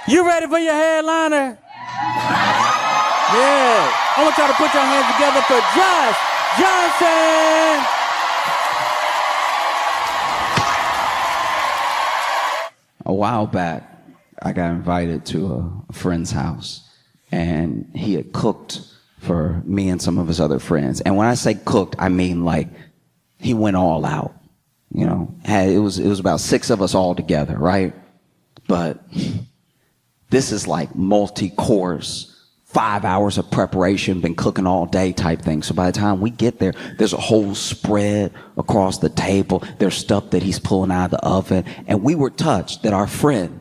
You ready for your headliner? Yeah. I want y'all to put your hands together for Josh Johnson. A while back, I got invited to a friend's house, and he had cooked for me and some of his other friends. And when I say cooked, I mean like he went all out. You know, it was about 6 of us all together, right? But this is like multi-course, 5 hours of preparation, been cooking all day type thing. So by the time we get there, there's a whole spread across the table. There's stuff that he's pulling out of the oven. And we were touched that our friend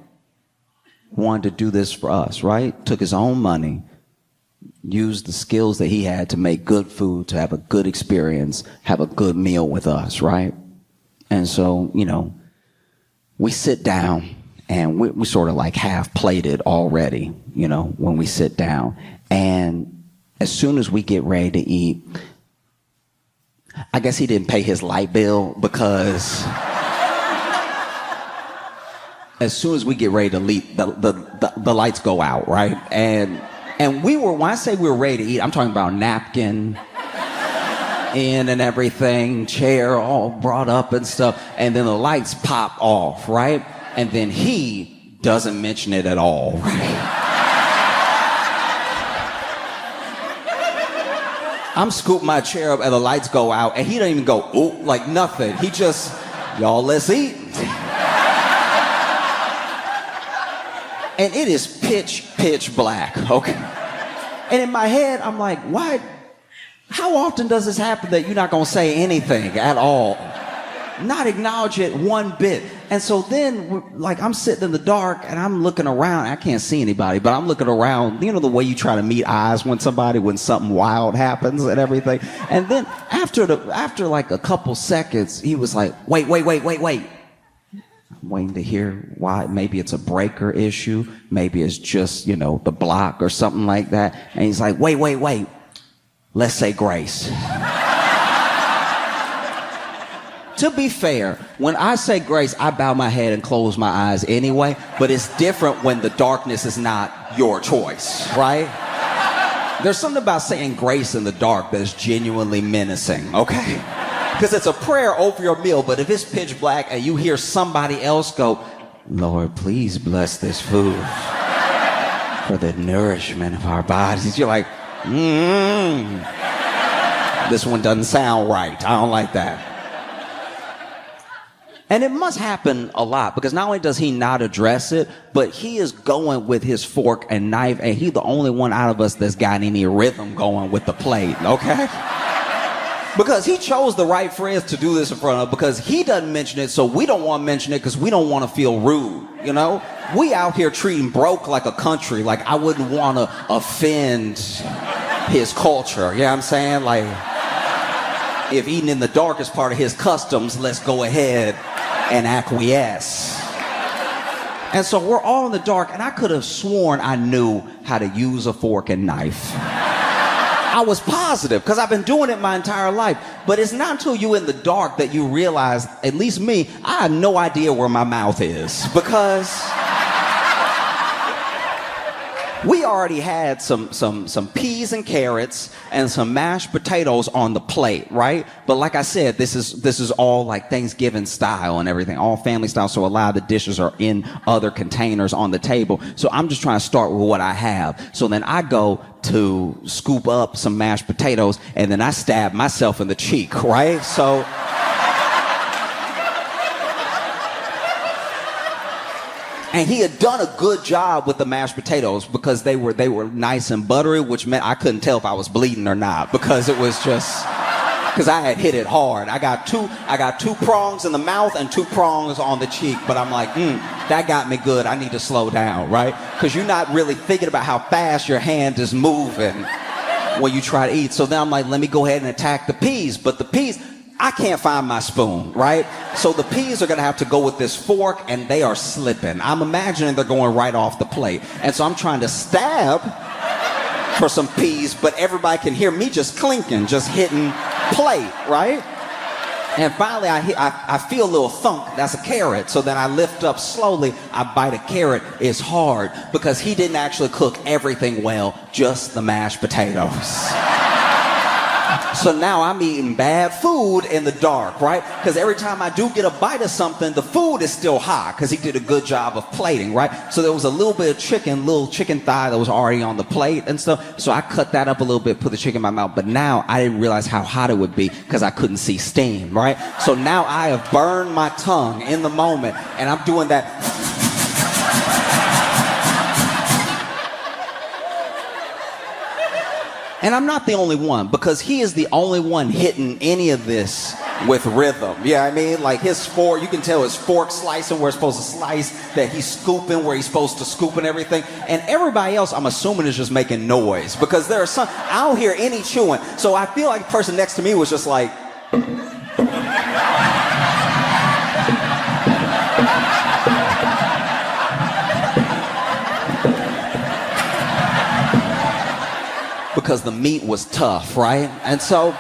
wanted to do this for us, right? Took his own money, used the skills that he had to make good food, to have a good experience, have a good meal with us, right? And so, you know, we sit down. And we sort of like half plated already, you know, when we sit down. And as soon as we get ready to eat, I guess he didn't pay his light bill because as soon as we get ready to leave, the lights go out, right? And we were, when I say we were ready to eat, I'm talking about napkin in and everything, chair all brought up and stuff. And then the lights pop off, right? And then he doesn't mention it at all, right? I'm scooping my chair up and the lights go out and he doesn't even go, ooh, like nothing. He just, y'all, let's eat. And it is pitch black, okay? And in my head, I'm like, why? How often does this happen that you're not gonna say anything at all? Not acknowledge it one bit. And so then, like, I'm sitting in the dark and I'm looking around. I can't see anybody, but I'm looking around. You know the way you try to meet eyes when something wild happens and everything. And then after like a couple seconds, he was like, wait. I'm waiting to hear why. Maybe it's a breaker issue. Maybe it's just, you know, the block or something like that. And he's like, wait. Let's say grace. To be fair, when I say grace, I bow my head and close my eyes anyway, but it's different when the darkness is not your choice, right? There's something about saying grace in the dark that's genuinely menacing, okay? Because it's a prayer over your meal, but if it's pitch black and you hear somebody else go, Lord, please bless this food for the nourishment of our bodies, you're like, this one doesn't sound right. I don't like that. And it must happen a lot because not only does he not address it, but he is going with his fork and knife, and he's the only one out of us that's got any rhythm going with the plate, okay? Because he chose the right friends to do this in front of, because he doesn't mention it, so we don't want to mention it because we don't want to feel rude, you know? We out here treating broke like a country, like I wouldn't want to offend his culture, you know what I'm saying? Like, if eating in the dark is part of his customs, let's go ahead and acquiesce. And so we're all in the dark, and I could have sworn I knew how to use a fork and knife. I was positive, because I've been doing it my entire life. But it's not until you're in the dark that you realize, at least me, I have no idea where my mouth is. Because we already had some peas and carrots and some mashed potatoes on the plate, right? But like I said, this is all like Thanksgiving style and everything, all family style. So a lot of the dishes are in other containers on the table. So I'm just trying to start with what I have. So then I go to scoop up some mashed potatoes and then I stab myself in the cheek, right? So and he had done a good job with the mashed potatoes because they were nice and buttery, which meant I couldn't tell if I was bleeding or not because it was just, because I had hit it hard. I got two prongs in the mouth and 2 prongs on the cheek, but I'm like, that got me good. I need to slow down, right? Because you're not really thinking about how fast your hand is moving when you try to eat. So then I'm like, let me go ahead and attack the peas. But the peas, I can't find my spoon, right? So the peas are gonna have to go with this fork and they are slipping. I'm imagining they're going right off the plate. And so I'm trying to stab for some peas, but everybody can hear me just clinking, just hitting plate, right? And finally, I feel a little thunk. That's a carrot. So then I lift up slowly. I bite a carrot. It's hard because he didn't actually cook everything well, just the mashed potatoes. So now I'm eating bad food in the dark, right? Because every time I do get a bite of something, the food is still hot because he did a good job of plating, right? So there was a little bit of chicken, little chicken thigh that was already on the plate and stuff. So I cut that up a little bit, put the chicken in my mouth. But now I didn't realize how hot it would be because I couldn't see steam, right? So now I have burned my tongue in the moment and I'm doing that. And I'm not the only one, because he is the only one hitting any of this with rhythm. Yeah, I mean, like his fork, you can tell his fork slicing where it's supposed to slice, that he's scooping where he's supposed to scoop and everything. And everybody else, I'm assuming, is just making noise, because there are some, I don't hear any chewing. So I feel like the person next to me was just like, because the meat was tough, right? And so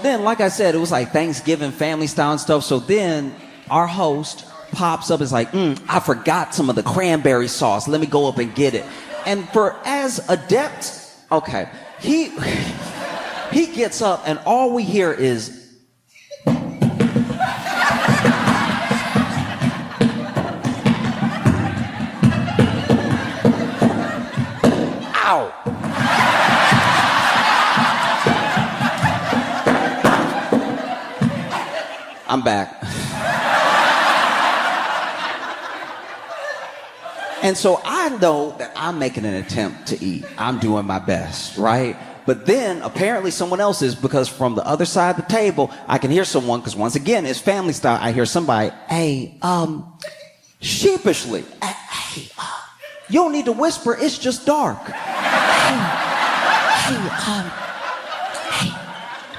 then, like I said, it was like Thanksgiving family style and stuff. So then our host pops up and is like, I forgot some of the cranberry sauce. Let me go up and get it. And for as adept, okay, he gets up and all we hear is, ow. I'm back. And so I know that I'm making an attempt to eat. I'm doing my best, right? But then apparently someone else is, because from the other side of the table, I can hear someone, because once again, it's family style. I hear somebody, hey, sheepishly, hey, you don't need to whisper, it's just dark. Hey,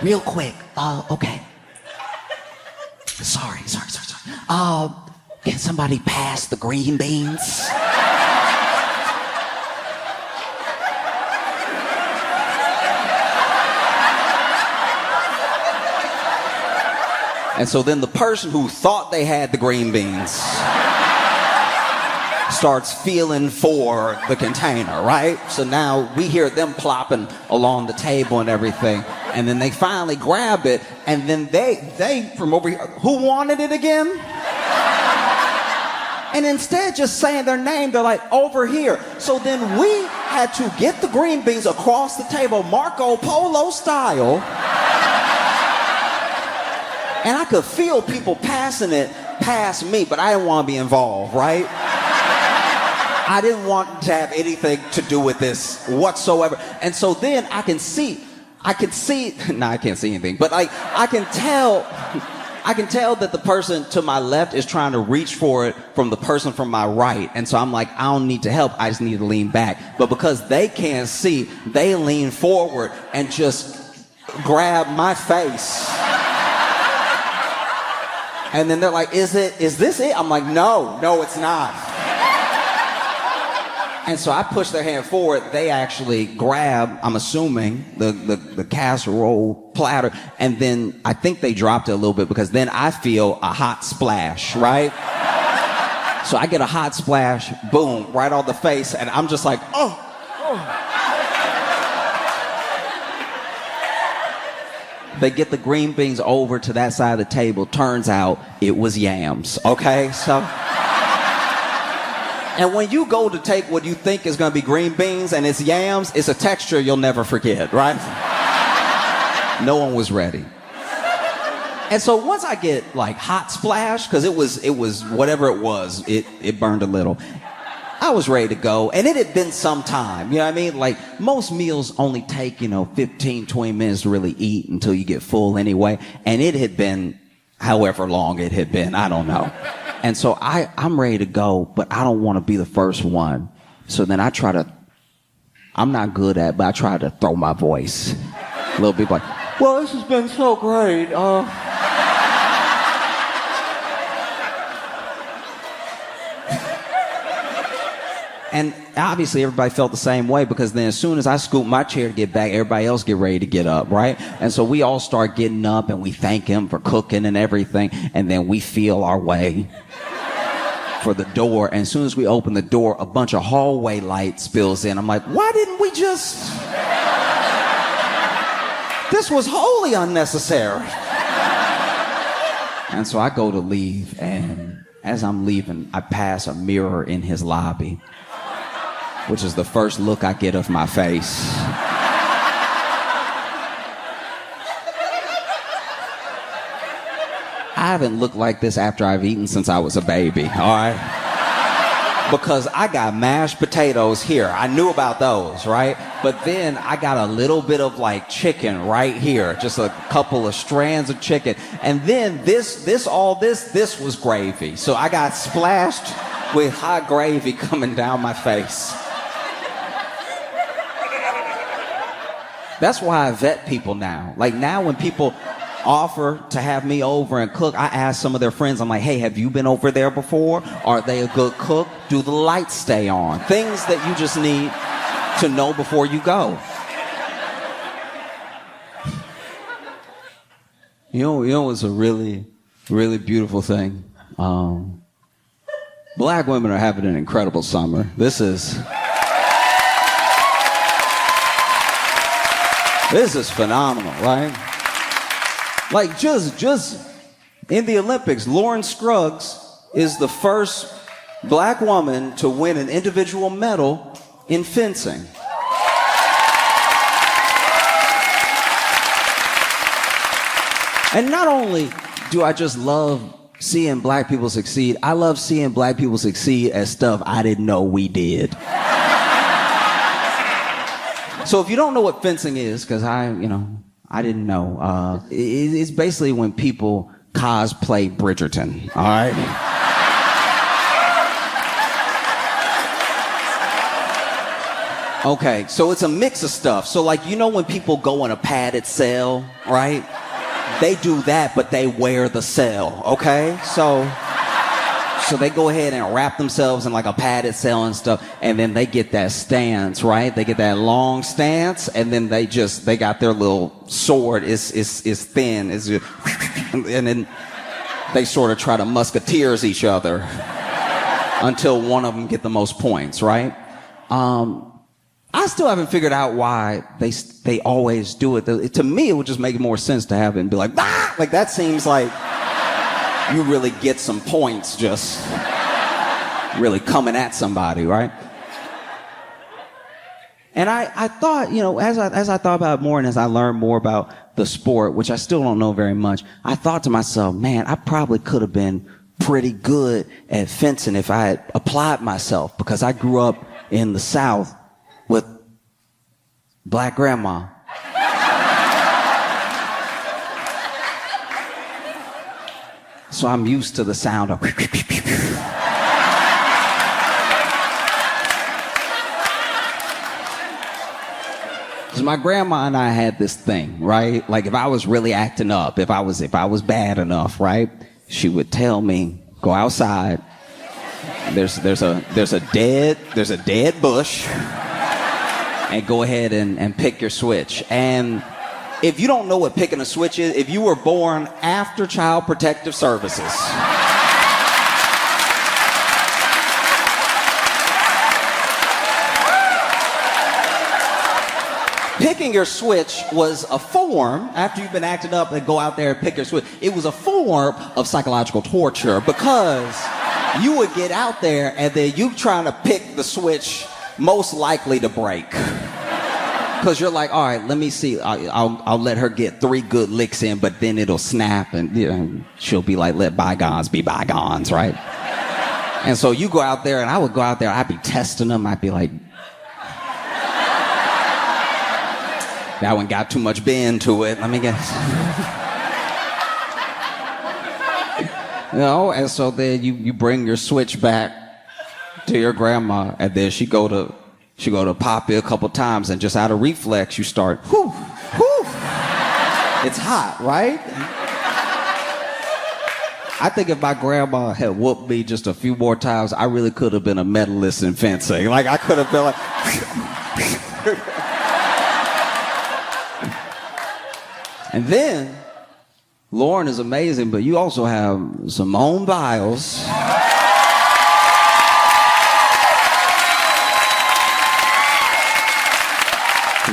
real quick, okay. Sorry. Can somebody pass the green beans? And so then the person who thought they had the green beans starts feeling for the container, right? So now we hear them plopping along the table and everything. And then they finally grab it, and then they from over here, who wanted it again? And instead just saying their name, they're like, over here. So then we had to get the green beans across the table, Marco Polo style. And I could feel people passing it past me, but I didn't want to be involved, right? I didn't want to have anything to do with this whatsoever. And so then I can see, I can't see anything, but like I can tell that the person to my left is trying to reach for it from the person from my right. And so I'm like, I don't need to help, I just need to lean back. But because they can't see, they lean forward and just grab my face. And then they're like, is this it? I'm like, no, it's not. And so I push their hand forward. They actually grab, I'm assuming, the casserole platter. And then I think they dropped it a little bit, because then I feel a hot splash, right? So I get a hot splash, boom, right on the face. And I'm just like, oh. They get the green beans over to that side of the table. Turns out it was yams, okay? So... And when you go to take what you think is going to be green beans and it's yams, it's a texture you'll never forget, right? No one was ready. And so once I get like hot splash, because it was whatever it was, it burned a little. I was ready to go, and it had been some time, you know what I mean? Like most meals only take, 15, 20 minutes to really eat until you get full anyway. And it had been however long it had been, I don't know. And so I'm ready to go, but I don't want to be the first one. So then I'm not good at it, but I try to throw my voice. A little bit like, well, this has been so great. And obviously everybody felt the same way, because then as soon as I scoop my chair to get back, everybody else get ready to get up, right? And so we all start getting up and we thank him for cooking and everything. And then we feel our way for the door. And as soon as we open the door, a bunch of hallway light spills in. I'm like, why didn't we just... This was wholly unnecessary. And so I go to leave, and as I'm leaving, I pass a mirror in his lobby, which is the first look I get of my face. I haven't looked like this after I've eaten since I was a baby, all right? Because I got mashed potatoes here. I knew about those, right? But then I got a little bit of like chicken right here, just a couple of strands of chicken. And then this was gravy. So I got splashed with hot gravy coming down my face. That's why I vet people now. Like now when people offer to have me over and cook, I ask some of their friends, I'm like, hey, have you been over there before? Are they a good cook? Do the lights stay on? Things that you just need to know before you go. You know it's a really, really beautiful thing? Black women are having an incredible summer. This is phenomenal, right? Like just in the Olympics, Lauren Scruggs is the first black woman to win an individual medal in fencing. And not only do I just love seeing black people succeed, I love seeing black people succeed at stuff I didn't know we did. So if you don't know what fencing is, because I didn't know. It's basically when people cosplay Bridgerton, all right? Okay, so it's a mix of stuff. So like, when people go on a padded cell, right? They do that, but they wear the cell, okay? So they go ahead and wrap themselves in like a padded cell and stuff, and then they get that stance, right? They get that long stance, and then they got their little sword is thin, and then they sort of try to musketeers each other until one of them get the most points, right? I still haven't figured out why they always do it. To me, it would just make more sense to have it and be like, ah! Like that seems like you really get some points just really coming at somebody, right? And I thought, as I thought about it more and as I learned more about the sport, which I still don't know very much, I thought to myself, man, I probably could have been pretty good at fencing if I had applied myself, because I grew up in the South with black grandma. So I'm used to the sound of... Because my grandma and I had this thing, right? Like if I was really acting up, if I was bad enough, right? She would tell me, go outside. There's a dead bush, and go ahead and pick your switch. And if you don't know what picking a switch is, if you were born after Child Protective Services, picking your switch was a form, after you've been acting up and go out there and pick your switch, it was a form of psychological torture, because you would get out there and then you trying to pick the switch most likely to break. Because you're like, all right, let me see. I'll let her get 3 good licks in, but then it'll snap, and she'll be like, let bygones be bygones, right? And so you go out there, and I would go out there, I'd be testing them. I'd be like, that one got too much bend to it. Let me guess. And so then you bring your switch back to your grandma, and then she go to pop it a couple times, and just out of reflex, you start, whoo, whoo. It's hot, right? I think if my grandma had whooped me just a few more times, I really could have been a medalist in fencing. Like, I could have been like... And then, Lauren is amazing, but you also have Simone Biles.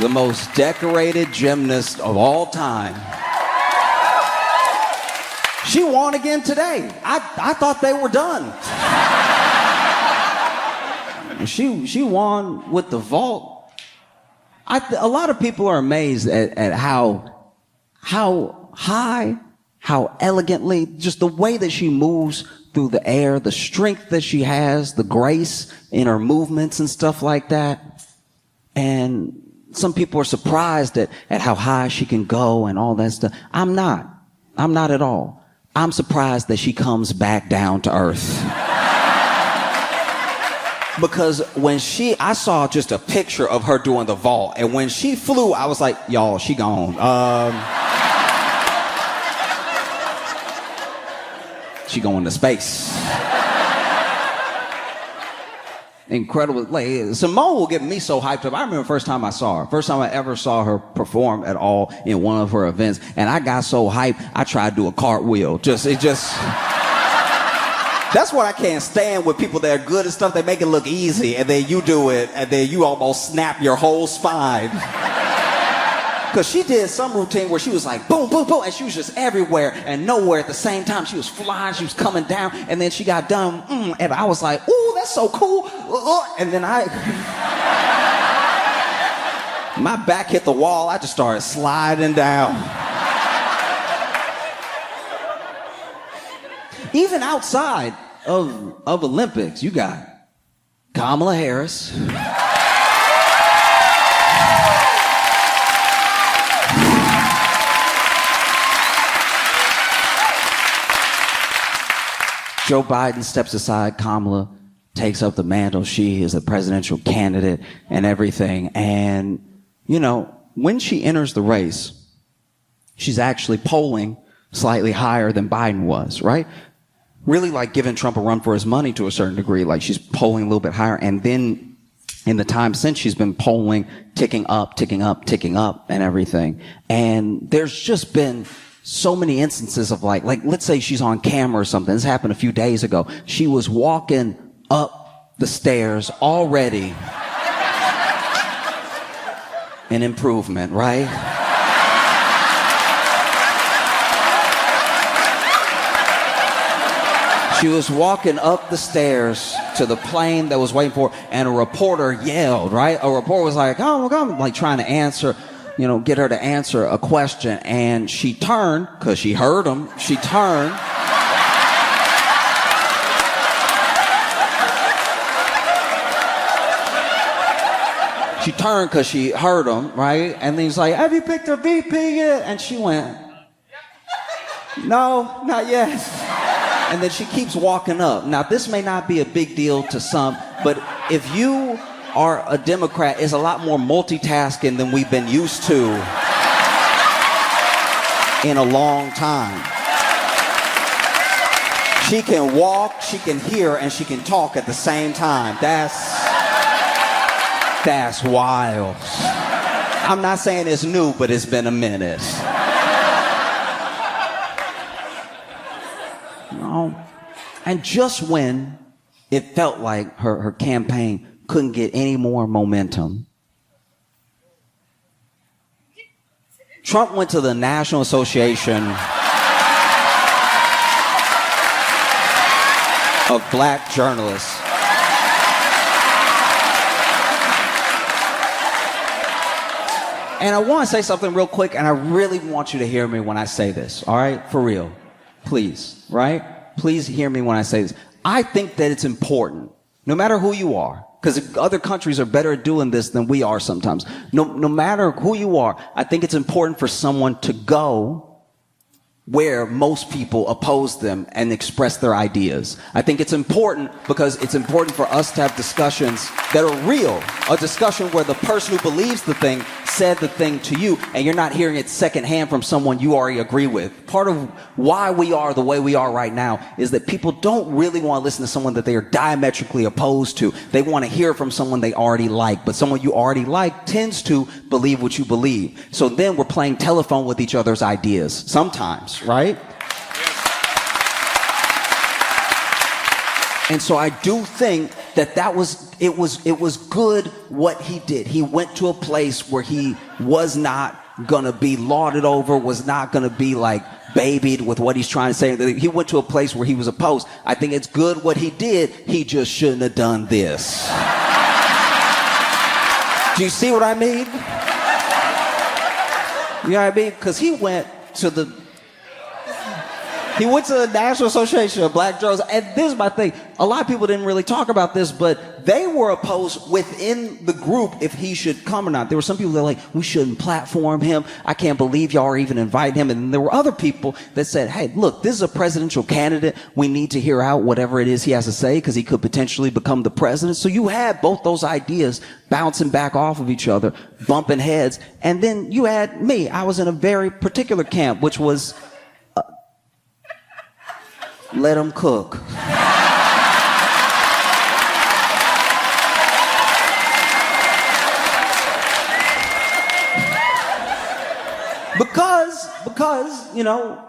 The most decorated gymnast of all time. She won again today. I thought they were done. She won with the vault. A lot of people are amazed at how high, how elegantly, just the way that she moves through the air, the strength that she has, the grace in her movements and stuff like that. And some people are surprised at how high she can go and all that stuff. I'm not at all. I'm surprised that she comes back down to earth. Because I saw just a picture of her doing the vault, and when she flew, I was like, y'all, she gone. She going to space. Incredible. Like, Simone will get me so hyped up. I remember the first time I saw her. First time I ever saw her perform at all in one of her events. And I got so hyped, I tried to do a cartwheel. That's what I can't stand with people that are good at stuff. They make it look easy, and then you do it, and then you almost snap your whole spine. Because she did some routine where she was like, boom, boom, boom, and she was just everywhere and nowhere at the same time. She was flying, she was coming down, and then she got done, and I was like, ooh, that's so cool. And then my back hit the wall. I just started sliding down. Even outside of Olympics, you got Kamala Harris. Joe Biden steps aside, Kamala takes up the mantle. She is a presidential candidate and everything. And, you know, when she enters the race, she's actually polling slightly higher than Biden was, right? Really like giving Trump a run for his money to a certain degree. Like, she's polling a little bit higher. And then in the time since, she's been polling, ticking up and everything. And there's just been so many instances of like let's say she's on camera or something. This happened a few days ago. She was walking up the stairs already. An improvement, right? She was walking up the stairs to the plane that was waiting for her, and a reporter yelled, right? A reporter was like, oh, I'm like trying to answer, you know, get her to answer a question. And she turned, because she heard him, she turned. She turned because she heard him, right? And then he's like, have you picked a VP yet? And she went, no, not yet. And then she keeps walking up. Now, this may not be a big deal to some, but if you are a Democrat, it's a lot more multitasking than we've been used to in a long time. She can walk, she can hear, and she can talk at the same time. That's wild. I'm not saying it's new, but it's been a minute. And just when it felt like her campaign couldn't get any more momentum, Trump went to the National Association of Black Journalists. And I want to say something real quick, and I really want you to hear me when I say this, all right? For real. Please, right? Please hear me when I say this. I think that it's important, no matter who you are, because other countries are better at doing this than we are sometimes. No matter who you are, I think it's important for someone to go where most people oppose them and express their ideas. I think it's important because it's important for us to have discussions that are real. A discussion where the person who believes the thing said the thing to you, and you're not hearing it secondhand from someone you already agree with. Part of why we are the way we are right now is that people don't really want to listen to someone that they are diametrically opposed to. They want to hear from someone they already like, but someone you already like tends to believe what you believe. So then we're playing telephone with each other's ideas sometimes, right? And so I do think that it was good what he did. He went to a place where he was not gonna be lauded over, was not gonna be like babied with what he's trying to say. He went to a place where he was opposed. I think it's good what he did. He just shouldn't have done this. Do you see what I mean? You know what I mean? Because he went to the National Association of Black Journalists, and this is my thing. A lot of people didn't really talk about this, but they were opposed within the group if he should come or not. There were some people that were like, we shouldn't platform him. I can't believe y'all are even inviting him. And there were other people that said, hey, look, this is a presidential candidate. We need to hear out whatever it is he has to say because he could potentially become the president. So you had both those ideas bouncing back off of each other, bumping heads. And then you had me. I was in a very particular camp, which was let him cook. Because, you know,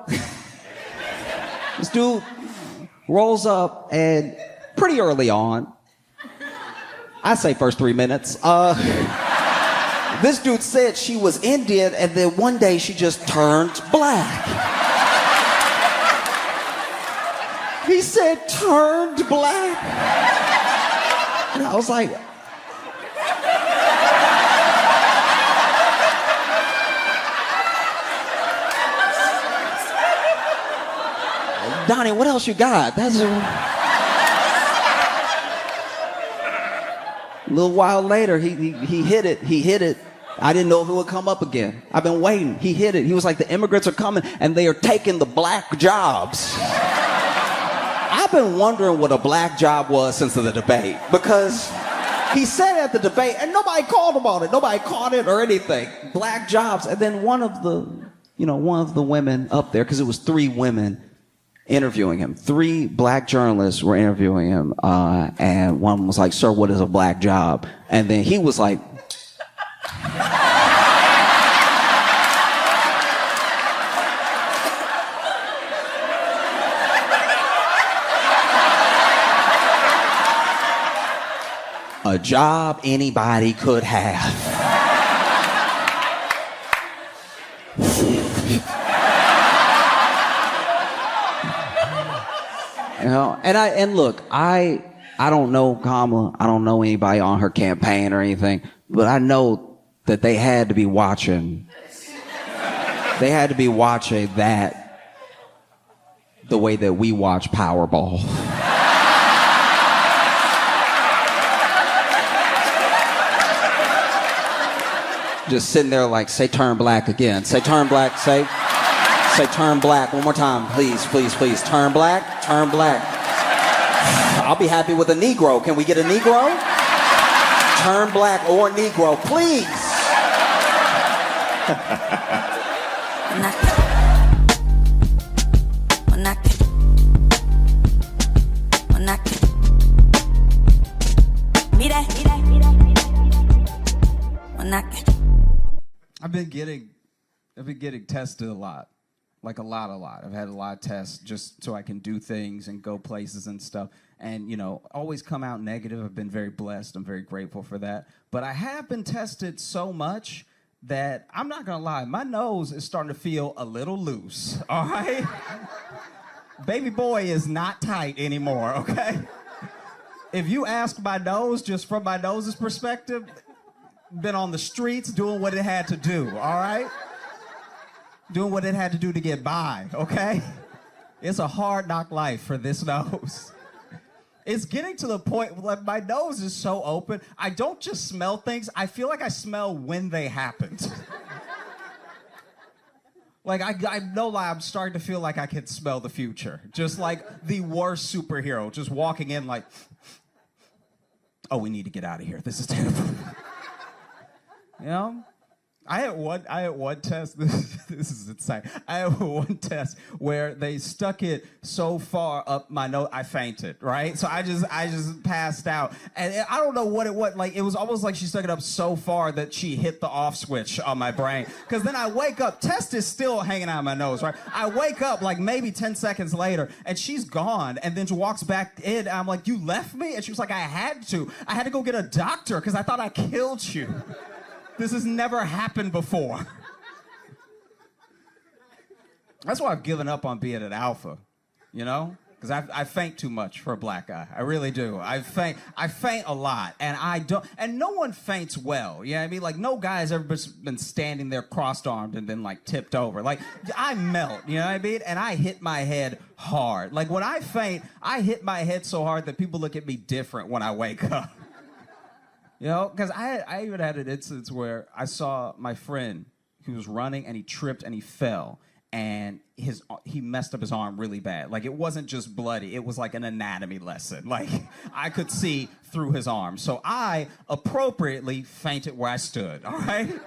this dude rolls up and pretty early on, I say first 3 minutes, this dude said she was Indian and then one day she just turned black. He said, turned black. And I was like, Donnie, what else you got? That's a little while later, he hit it. He hit it. I didn't know if it would come up again. I've been waiting. He hit it. He was like, the immigrants are coming and they are taking the black jobs. I've been wondering what a black job was since the debate, because he said at the debate and nobody called him on it. Nobody caught it or anything. Black jobs. And then one of the women up there, because it was 3 women interviewing him. 3 black journalists were interviewing him. And one was like, sir, what is a black job? And then he was like, a job anybody could have. You know, and look, I don't know Kamala. I don't know anybody on her campaign or anything, but I know that they had to be watching. They had to be watching that the way that we watch Powerball. Just sitting there like, say turn black again. Say turn black, say turn black. One more time, please, please, please. Turn black, turn black. I'll be happy with a Negro. Can we get a Negro? Turn black or Negro, please. I've been getting tested a lot. Like a lot. I've had a lot of tests just so I can do things and go places and stuff. And, you know, always come out negative. I've been very blessed. I'm very grateful for that. But I have been tested so much that I'm not going to lie. My nose is starting to feel a little loose, all right? Baby boy is not tight anymore, okay? If you ask my nose, just from my nose's perspective, been on the streets doing what it had to do, all right? Doing what it had to do to get by, okay? It's a hard knock life for this nose. It's getting to the point where my nose is so open, I don't just smell things, I feel like I smell when they happened. Like, I no lie, I'm starting to feel like I can smell the future. Just like the worst superhero, just walking in like, oh, we need to get out of here. This is terrible. You know? I had one test. This is insane. I had one test where they stuck it so far up my nose, I fainted. Right, so I just passed out, and I don't know what it was. Like it was almost like she stuck it up so far that she hit the off switch on my brain. Because then I wake up, test is still hanging out of my nose. Right, I wake up like maybe 10 seconds later, and she's gone. And then she walks back in, and I'm like, "You left me?" And she was like, "I had to go get a doctor because I thought I killed you." This has never happened before. That's why I've given up on being an alpha, you know? Because I faint too much for a black guy. I really do. I faint a lot, and no one faints well. You know what I mean? Like, no guy has ever been standing there crossed-armed and then, like, tipped over. Like, I melt, you know what I mean? And I hit my head hard. Like, when I faint, I hit my head so hard that people look at me different when I wake up. You know, because I even had an instance where I saw my friend who was running and he tripped and he fell and he messed up his arm really bad. Like, it wasn't just bloody, it was like an anatomy lesson. Like, I could see through his arm. So I appropriately fainted where I stood, all right?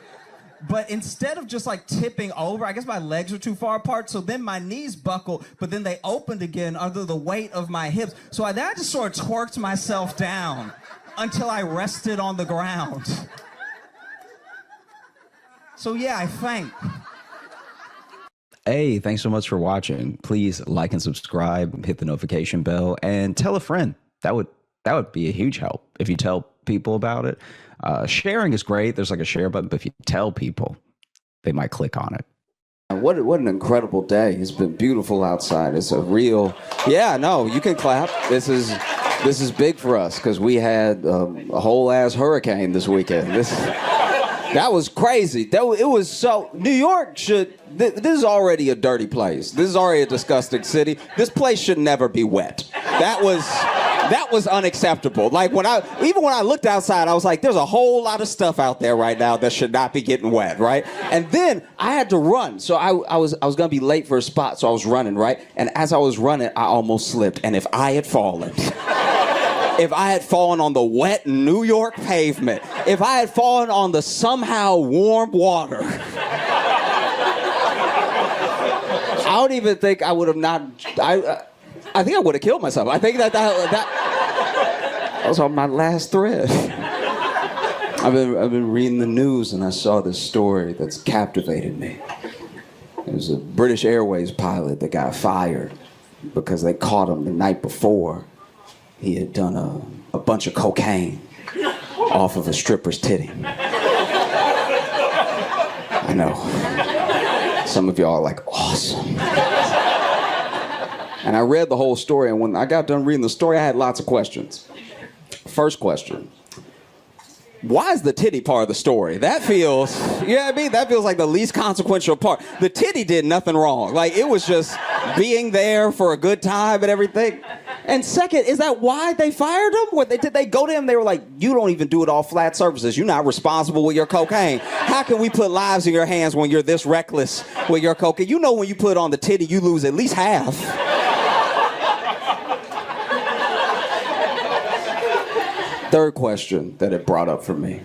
But instead of just like tipping over, I guess my legs were too far apart, so then my knees buckled, but then they opened again under the weight of my hips. So I just sort of twerked myself down until I rested on the ground. So yeah, I faint. Hey, thanks so much for watching. Please like and subscribe, hit the notification bell, and tell a friend. That would be a huge help if you tell people about it. Sharing is great. There's like a share button, but if you tell people, they might click on it. What an incredible day. It's been beautiful outside. It's a real, yeah, no, you can clap. This is big for us because we had a whole ass hurricane this weekend. That was crazy. It was so, New York this is already a dirty place. This is already a disgusting city. This place should never be wet. That was unacceptable. Like even when I looked outside, I was like, there's a whole lot of stuff out there right now that should not be getting wet, right? And then I had to run. So I was gonna be late for a spot, so I was running, right? And as I was running, I almost slipped. And if I had fallen on the wet New York pavement, if I had fallen on the somehow warm water, I don't even think I would have not. I think I would have killed myself. I think that was on my last thread. I've been reading the news and I saw this story that's captivated me. It was a British Airways pilot that got fired because they caught him the night before. He had done a bunch of cocaine off of a stripper's titty. I know. Some of y'all are like, awesome. And I read the whole story, and when I got done reading the story, I had lots of questions. First question. Why is the titty part of the story? That feels, you know what I mean? That feels like the least consequential part. The titty did nothing wrong. Like, it was just being there for a good time and everything. And second, is that why they fired him? What did they go to him? They were like, you don't even do it all flat surfaces. You're not responsible with your cocaine. How can we put lives in your hands when you're this reckless with your cocaine? You know when you put it on the titty, you lose at least half. Third question that it brought up for me.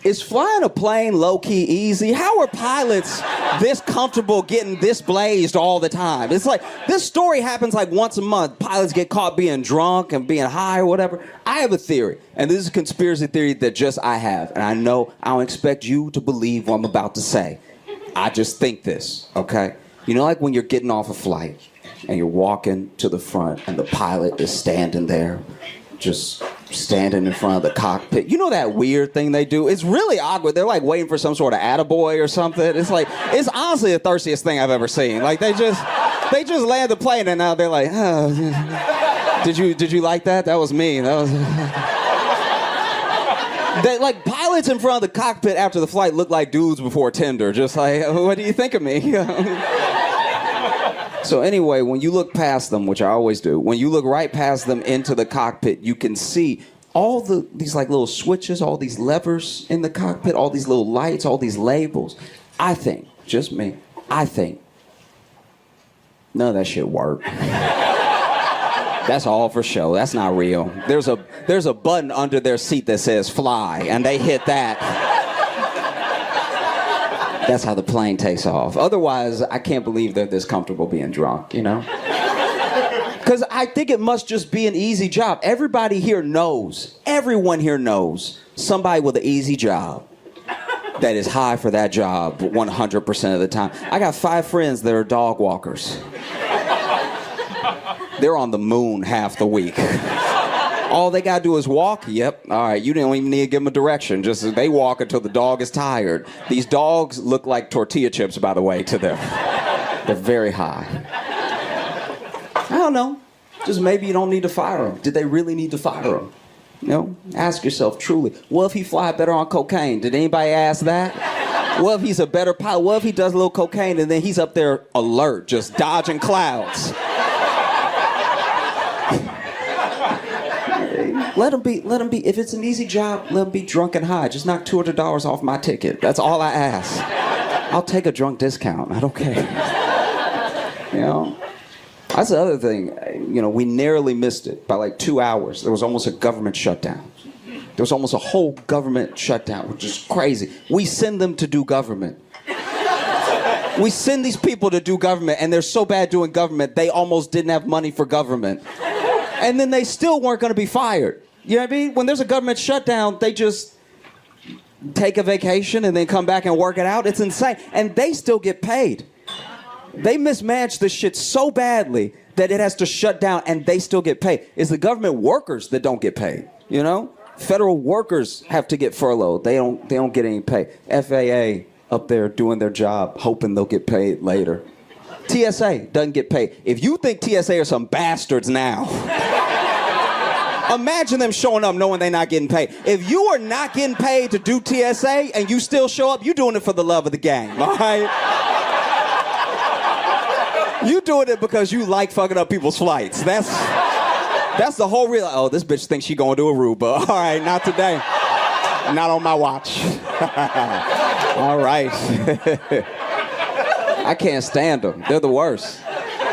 Is flying a plane low-key easy? How are pilots this comfortable getting this blazed all the time? It's like, this story happens like once a month. Pilots get caught being drunk and being high or whatever. I have a theory, and this is a conspiracy theory that just I have. And I know I don't expect you to believe what I'm about to say. I just think this, okay? You know, like when you're getting off a flight and you're walking to the front and the pilot is standing there, just standing in front of the cockpit. You know that weird thing they do? It's really awkward. They're like waiting for some sort of attaboy or something. It's like, it's honestly the thirstiest thing I've ever seen. Like they just land the plane and now they're like, oh, did you like that? That was me. That was. Like pilots in front of the cockpit after the flight look like dudes before Tinder. Just like, what do you think of me? So anyway, when you look past them, which I always do, when you look right past them into the cockpit, you can see all these like little switches, all these levers in the cockpit, all these little lights, all these labels. I think, just me, I think none of that shit worked. That's all for show. That's not real. There's a button under their seat that says fly, and they hit that. That's how the plane takes off. Otherwise, I can't believe they're this comfortable being drunk, you know? Because I think it must just be an easy job. Everybody here knows, everyone here knows somebody with an easy job that is high for that job 100% of the time. I got 5 friends that are dog walkers. They're on the moon half the week. All they gotta do is walk. Yep. All right. You don't even need to give them a direction. Just they walk until the dog is tired. These dogs look like tortilla chips, by the way, to them. They're very high. I don't know. Just maybe you don't need to fire them. Did they really need to fire them? You know, ask yourself truly. What if he fly better on cocaine? Did anybody ask that? What if he's a better pilot? What if he does a little cocaine and then he's up there alert, just dodging clouds? Let him be. If it's an easy job, let him be drunk and high. Just knock $200 off my ticket. That's all I ask. I'll take a drunk discount. I don't care. You know? That's the other thing. You know, we narrowly missed it by like 2 hours. There was almost a government shutdown. There was almost a whole government shutdown, which is crazy. We send them to do government. We send these people to do government, and they're so bad doing government, they almost didn't have money for government. And then they still weren't going to be fired. You know what I mean? When there's a government shutdown, they just take a vacation and then come back and work it out. It's insane. And they still get paid. They mismanage this shit so badly that it has to shut down and they still get paid. It's the government workers that don't get paid, you know? Federal workers have to get furloughed. They don't get any pay. FAA up there doing their job, hoping they'll get paid later. TSA doesn't get paid. If you think TSA are some bastards now, imagine them showing up knowing they're not getting paid. If you are not getting paid to do TSA and you still show up, you're doing it for the love of the game, all right? You doing it because you like fucking up people's flights. That's the whole real. Oh, this bitch thinks she going to Aruba. All right, not today. Not on my watch. All right. I can't stand them. They're the worst.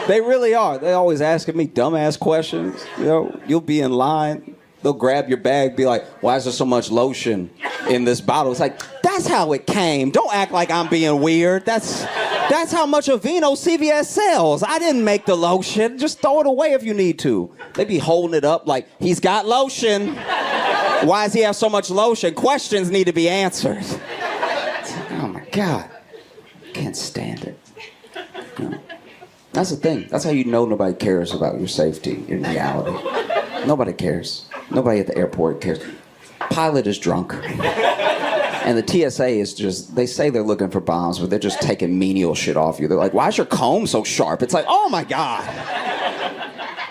They really are. They always asking me dumbass questions. You know, you'll be in line. They'll grab your bag, be like, why is there so much lotion in this bottle? It's like, that's how it came. Don't act like I'm being weird. That's how much Aveeno CVS sells. I didn't make the lotion. Just throw it away if you need to. They be holding it up like, he's got lotion. Why does he have so much lotion? Questions need to be answered. It's like, oh my God. Can't stand it. You know, that's the thing. That's how you know nobody cares about your safety in reality. Nobody cares. Nobody at the airport cares. Pilot is drunk. And the TSA is just, they say they're looking for bombs, but they're just taking menial shit off you. They're like, why is your comb so sharp? It's like, oh my God.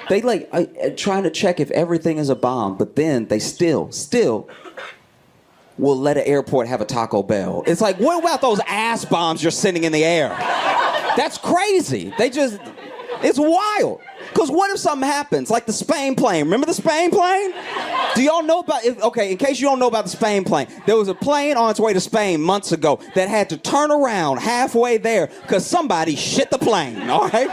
They like trying to check if everything is a bomb, but then they still will let an airport have a Taco Bell. It's like, what about those ass bombs you're sending in the air? That's crazy. It's wild. Because what if something happens, like the Spain plane? Remember the Spain plane? Do y'all know about, okay, in case you don't know about the Spain plane, there was a plane on its way to Spain months ago that had to turn around halfway there because somebody shit the plane, all right?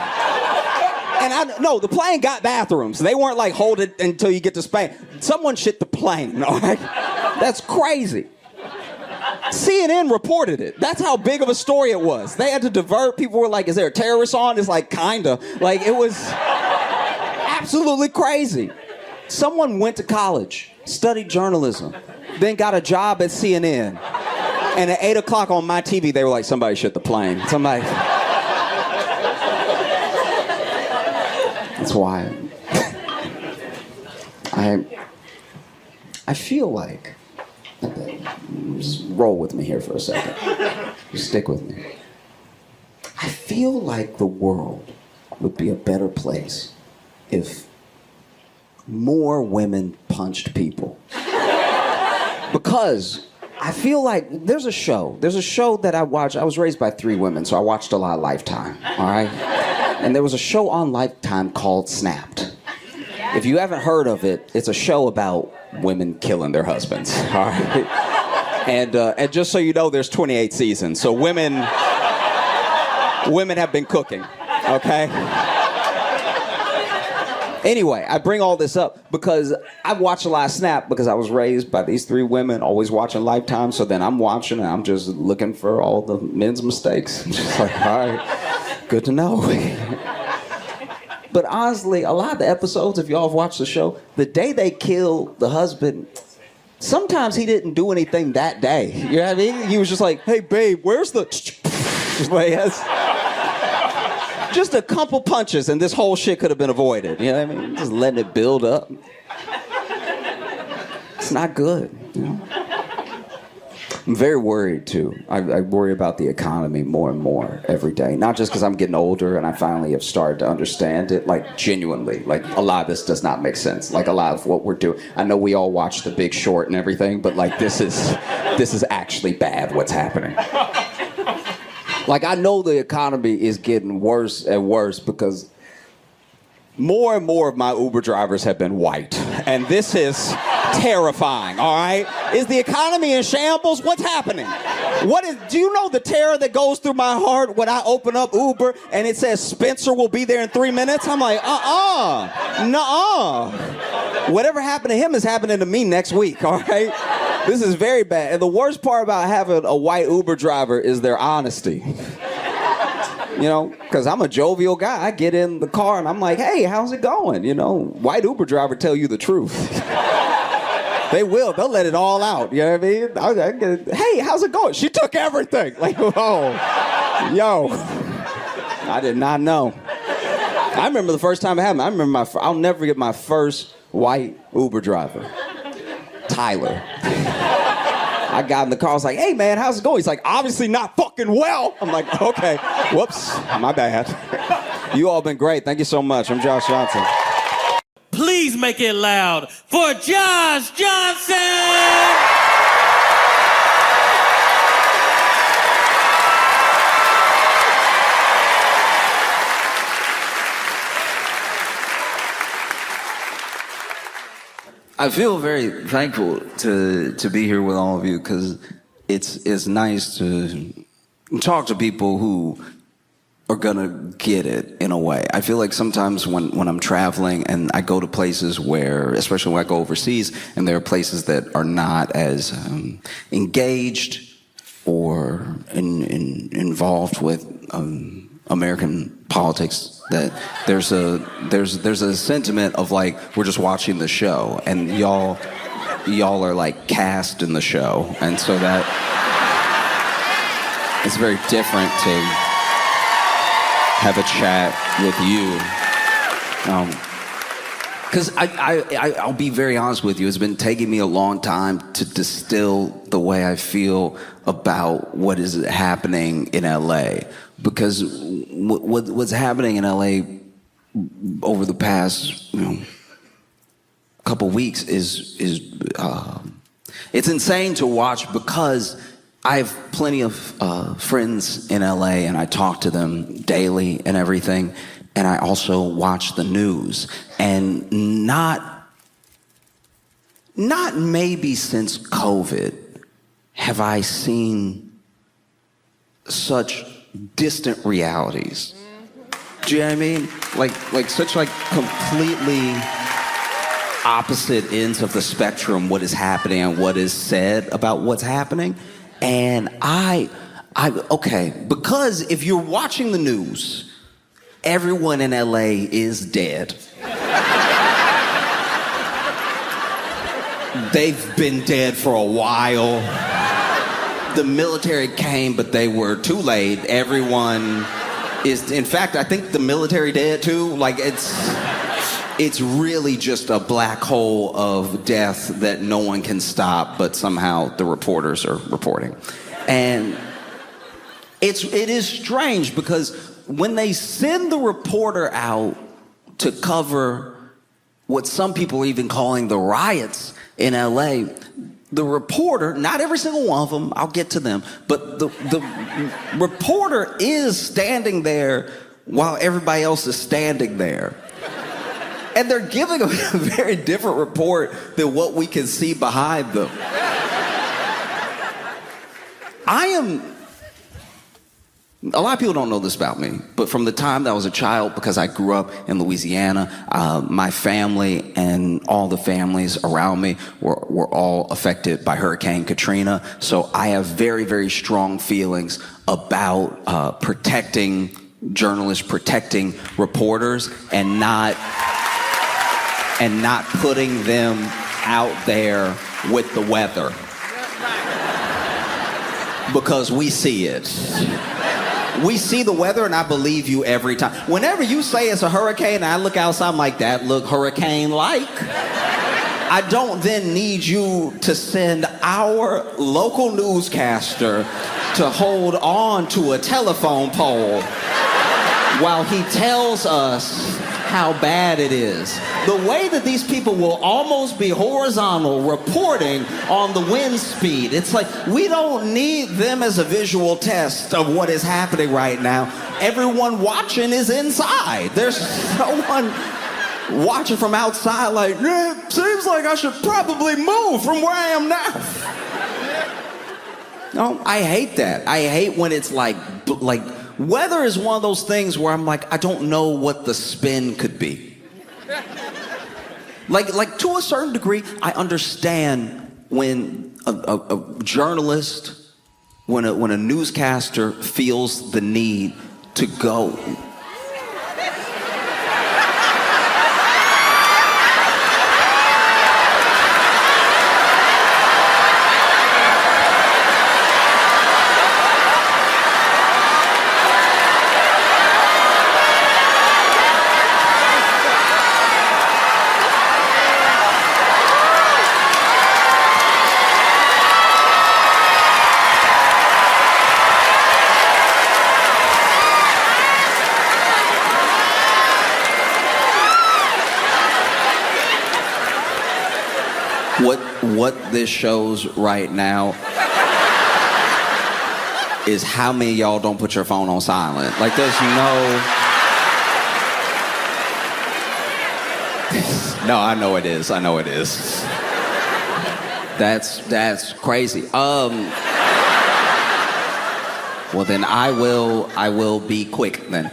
And no, the plane got bathrooms. They weren't like, hold it until you get to Spain. Someone shit the plane, all right? That's crazy. CNN reported it. That's how big of a story it was. They had to divert. People were like, is there a terrorist on? It's like, kinda. Like, it was absolutely crazy. Someone went to college, studied journalism, then got a job at CNN. And at 8 o'clock on my TV, they were like, somebody shit the plane. Somebody. That's why I feel like, just roll with me here for a second. Just stick with me. I feel like the world would be a better place if more women punched people. Because I feel like there's a show that I watched. I was raised by 3 women, so I watched a lot of Lifetime, all right? And there was a show on Lifetime called Snapped. If you haven't heard of it, it's a show about women killing their husbands, all right? And just so you know, there's 28 seasons, so women have been cooking, okay? Anyway, I bring all this up because I watch a lot of Snap because I was raised by these three women, always watching Lifetime. So then I'm watching and I'm just looking for all the men's mistakes. Just like, all right, good to know. But honestly, a lot of the episodes, if y'all have watched the show, the day they kill the husband, sometimes he didn't do anything that day. You know what I mean? He was just like, hey, babe, where's the... Just a couple punches and this whole shit could have been avoided. You know what I mean? Just letting it build up. It's not good. You know? I'm very worried too. I worry about the economy more and more every day. Not just because I'm getting older and I finally have started to understand it, like genuinely. Like a lot of this does not make sense. Like a lot of what we're doing. I know we all watch The Big Short and everything, but like this is actually bad what's happening. Like, I know the economy is getting worse and worse because more and more of my Uber drivers have been white. And this is terrifying, all right? Is the economy in shambles? What's happening? Do you know the terror that goes through my heart when I open up Uber and it says Spencer will be there in 3 minutes? I'm like, nuh-uh. Whatever happened to him is happening to me next week, all right? This is very bad. And the worst part about having a white Uber driver is their honesty. You know, because I'm a jovial guy. I get in the car and I'm like, hey, how's it going? You know, white Uber driver tell you the truth. They will. They'll let it all out. You know what I mean? Hey, how's it going? She took everything. Like, oh, yo. I did not know. I remember the first time it happened. I'll never forget my first white Uber driver. Tyler. I got in the car, I was like, hey man, how's it going? He's like, obviously not fucking well. I'm like, okay, whoops, my bad. You all been great, thank you so much. I'm Josh Johnson. Please make it loud for Josh Johnson! I feel very thankful to be here with all of you because it's nice to talk to people who are gonna get it in a way. I feel like sometimes when I'm traveling and I go to places where, especially when I go overseas, and there are places that are not as engaged or involved with American politics, that there's a sentiment of like we're just watching the show and y'all are like cast in the show, and so that it's very different to have a chat with you. Because I'll be very honest with you, it's been taking me a long time to distill the way I feel about what is happening in LA. Because what's happening in LA over the past couple weeks is it's insane to watch, because I have plenty of friends in LA and I talk to them daily and everything, and I also watch the news, and not maybe since COVID have I seen such distant realities. Do you know what I mean? Like such like completely opposite ends of the spectrum, what is happening and what is said about what's happening. And okay, because if you're watching the news, everyone in LA is dead. They've been dead for a while. The military came, but they were too late. Everyone is, in fact, I think the military dead too. Like it's really just a black hole of death that no one can stop, but somehow the reporters are reporting. And it is strange, because when they send the reporter out to cover what some people are even calling the riots in LA, the reporter, not every single one of them, I'll get to them, but the reporter is standing there while everybody else is standing there. And they're giving a very different report than what we can see behind them. A lot of people don't know this about me, but from the time that I was a child, because I grew up in Louisiana, my family and all the families around me were all affected by Hurricane Katrina. So I have very, very strong feelings about protecting journalists, protecting reporters, and not putting them out there with the weather. Because we see it. We see the weather, and I believe you every time. Whenever you say it's a hurricane, and I look outside, I'm like, that look hurricane-like. I don't then need you to send our local newscaster to hold on to a telephone pole while he tells us how bad it is. The way that these people will almost be horizontal reporting on the wind speed, it's like we don't need them as a visual test of what is happening right now. Everyone watching is inside. There's no one watching from outside like, seems like I should probably move from where I am now. No, I hate that. I hate when it's like weather is one of those things where I'm like, I don't know what the spin could be. Like to a certain degree, I understand when a journalist, when a newscaster feels the need to go. What this shows right now is how many of y'all don't put your phone on silent. Like there's no, I know it is. That's crazy. Well then I will be quick then.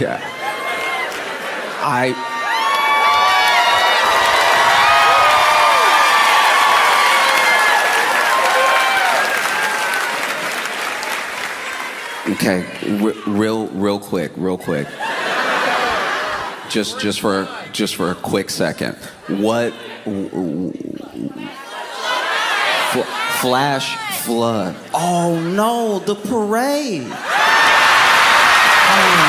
Yeah. Okay, real quick. Just for a quick second. What flash flood? Oh no, the parade. Oh no.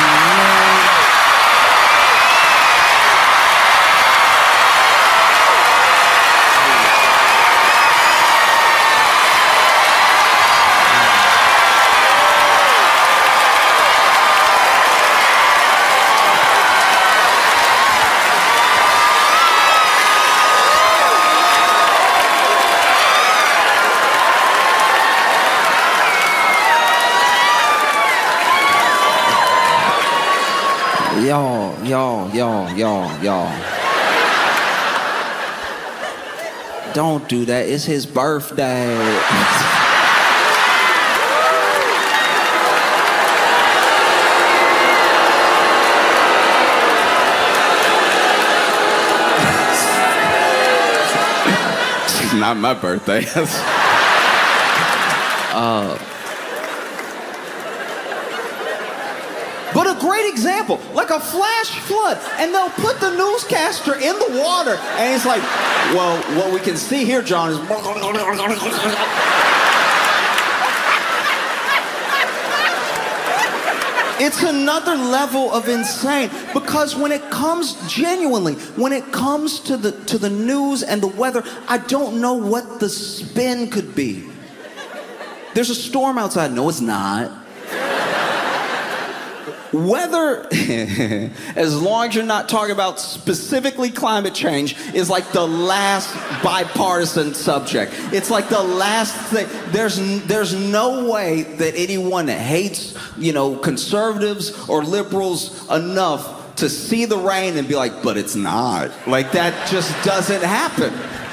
Y'all. Don't do that. It's his birthday. It's not my birthday. But a great example, like a flash flood, and they'll put the newscaster in the water, and it's like, well, what we can see here, John, is... It's another level of insane, because when it comes to the news and the weather, I don't know what the spin could be. There's a storm outside. No, it's not. Weather, as long as you're not talking about specifically climate change, is like the last bipartisan subject. It's like the last thing. There's no way that anyone hates, conservatives or liberals enough to see the rain and be like, but it's not. Like, that just doesn't happen.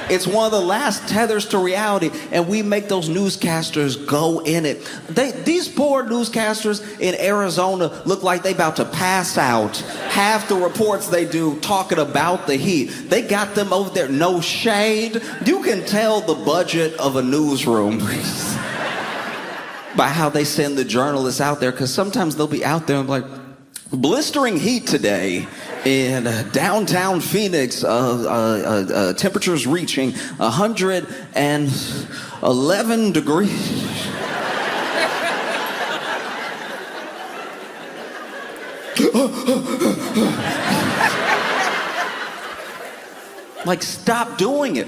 It's one of the last tethers to reality, and we make those newscasters go in it. These poor newscasters in Arizona look like they about to pass out. Half the reports they do talking about the heat. They got them over there, no shade. You can tell the budget of a newsroom by how they send the journalists out there, because sometimes they'll be out there and like, blistering heat today in downtown Phoenix, temperatures reaching 111 degrees. Like, stop doing it,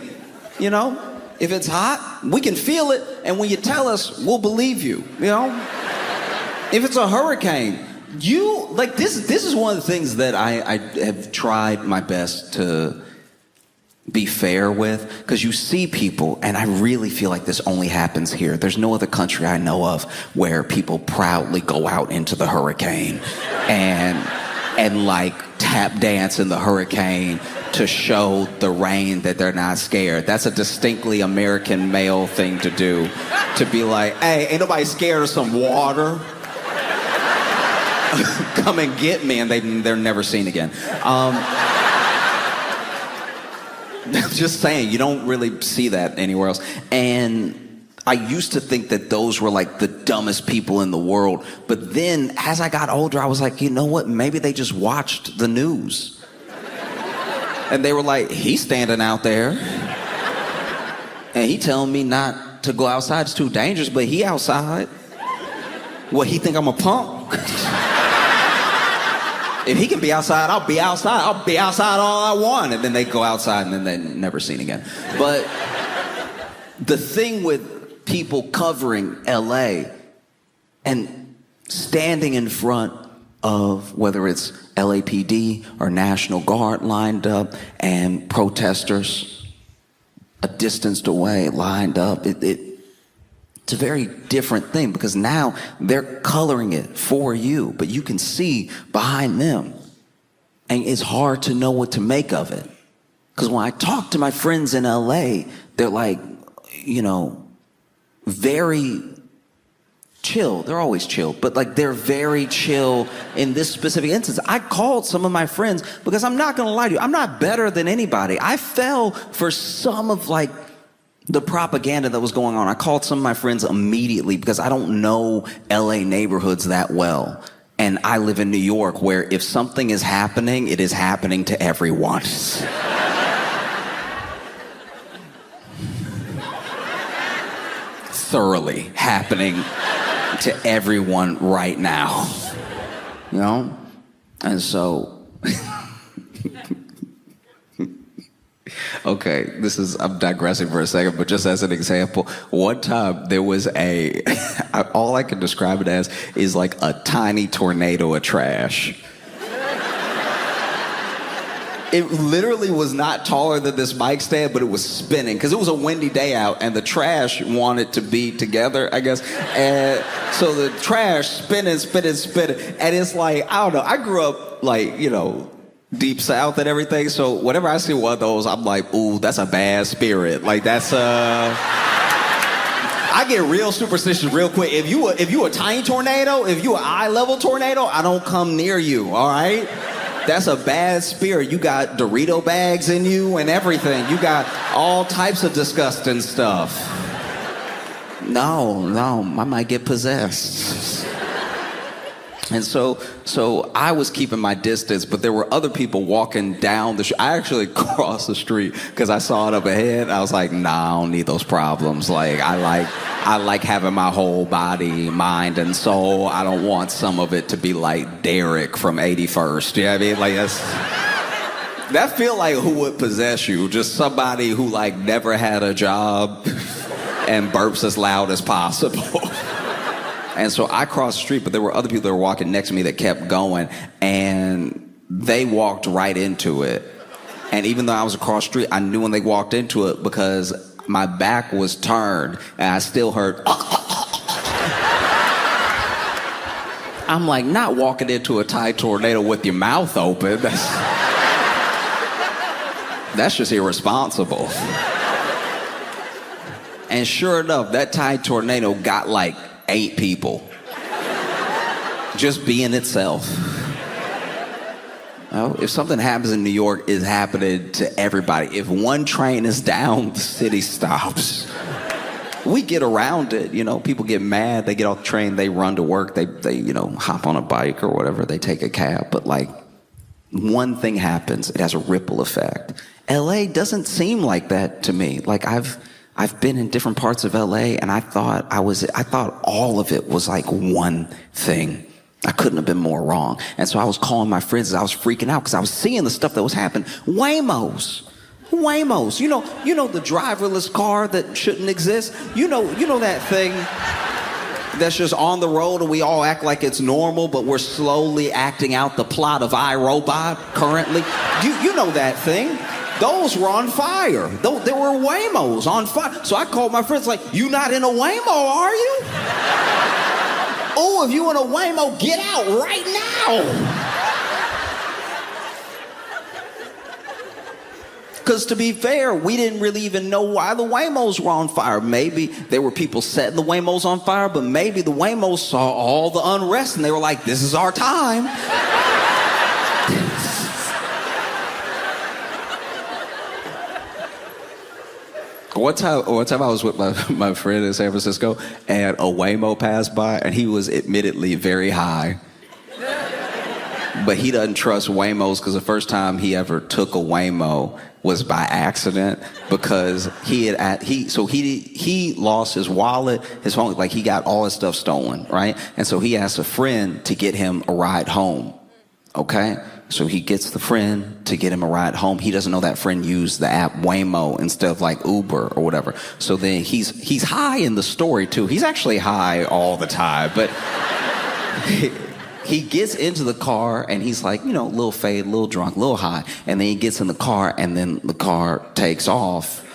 you know? If it's hot, we can feel it, and when you tell us, we'll believe you, you know? If it's a hurricane, this is one of the things that I have tried my best to be fair with, because you see people, and I really feel like this only happens here. There's no other country I know of where people proudly go out into the hurricane and like tap dance in the hurricane to show the rain that they're not scared. That's a distinctly American male thing to do, to be like, hey, ain't nobody scared of some water? Come and get me, and they're never seen again. Just saying, you don't really see that anywhere else. And I used to think that those were like the dumbest people in the world. But then as I got older, I was like, you know what? Maybe they just watched the news. And they were like, he's standing out there. And he telling me not to go outside. It's too dangerous, but he outside. What, he think I'm a punk? If he can be outside, I'll be outside. I'll be outside all I want. And then they go outside and then they're never seen again. But the thing with people covering LA and standing in front of whether it's LAPD or National Guard lined up and protesters a distance away lined up, it's a very different thing, because now they're coloring it for you, but you can see behind them. And it's hard to know what to make of it. Because when I talk to my friends in LA, they're like, you know, very chill. They're always chill, but like they're very chill in this specific instance. I called some of my friends because I'm not gonna lie to you, I'm not better than anybody. I fell for some of like the propaganda that was going on. I called some of my friends immediately because I don't know LA neighborhoods that well. And I live in New York, where if something is happening, it is happening to everyone. Thoroughly happening to everyone right now. You know? And so okay, I'm digressing for a second, but just as an example, one time there was all I can describe it as is like a tiny tornado of trash. It literally was not taller than this mic stand, but it was spinning because it was a windy day out and the trash wanted to be together, I guess. And so the trash spinning. And it's like, I don't know, I grew up like, you know, deep south and everything. So whenever I see one of those, I'm like, ooh, that's a bad spirit. Like that's I get real superstitious real quick. If you a tiny tornado, if you an eye level tornado, I don't come near you, all right? That's a bad spirit. You got Dorito bags in you and everything. You got all types of disgusting stuff. No, I might get possessed. And so I was keeping my distance, but there were other people walking down the street. I actually crossed the street because I saw it up ahead. I was like, nah, I don't need those problems. Like, I like having my whole body, mind, and soul. I don't want some of it to be like Derek from 81st. You know what I mean? Like, that feel like who would possess you? Just somebody who like never had a job and burps as loud as possible. And so I crossed the street, but there were other people that were walking next to me that kept going, and they walked right into it. And even though I was across the street, I knew when they walked into it because my back was turned, and I still heard. I'm like, not walking into a Thai tornado with your mouth open. That's just irresponsible. And sure enough, that tide tornado got like 8 people. Just being itself. Well, if something happens in New York, it's happening to everybody. If one train is down, the city stops. We get around it, you know, people get mad, they get off the train, they run to work, they you know, hop on a bike or whatever, they take a cab, but like, one thing happens, it has a ripple effect. LA doesn't seem like that to me. Like I've been in different parts of LA and I thought all of it was like one thing. I couldn't have been more wrong. And so I was calling my friends as I was freaking out because I was seeing the stuff that was happening. Waymos. You know the driverless car that shouldn't exist? You know that thing that's just on the road and we all act like it's normal, but we're slowly acting out the plot of iRobot currently? You know that thing. Those were on fire. There were Waymos on fire. So I called my friends like, you not in a Waymo, are you? Oh, if you in a Waymo, get out right now. Because to be fair, we didn't really even know why the Waymos were on fire. Maybe there were people setting the Waymos on fire, but maybe the Waymos saw all the unrest and they were like, this is our time. One time I was with my friend in San Francisco and a Waymo passed by and he was admittedly very high. But he doesn't trust Waymos because the first time he ever took a Waymo was by accident because he lost his wallet, his phone, like he got all his stuff stolen, right? And so he asked a friend to get him a ride home, okay? So he gets the friend to get him a ride home. He doesn't know that friend used the app Waymo instead of like Uber or whatever. So then he's high in the story too. He's actually high all the time, but he gets into the car and he's like, you know, a little fade, a little drunk, a little high. And then he gets in the car and then the car takes off.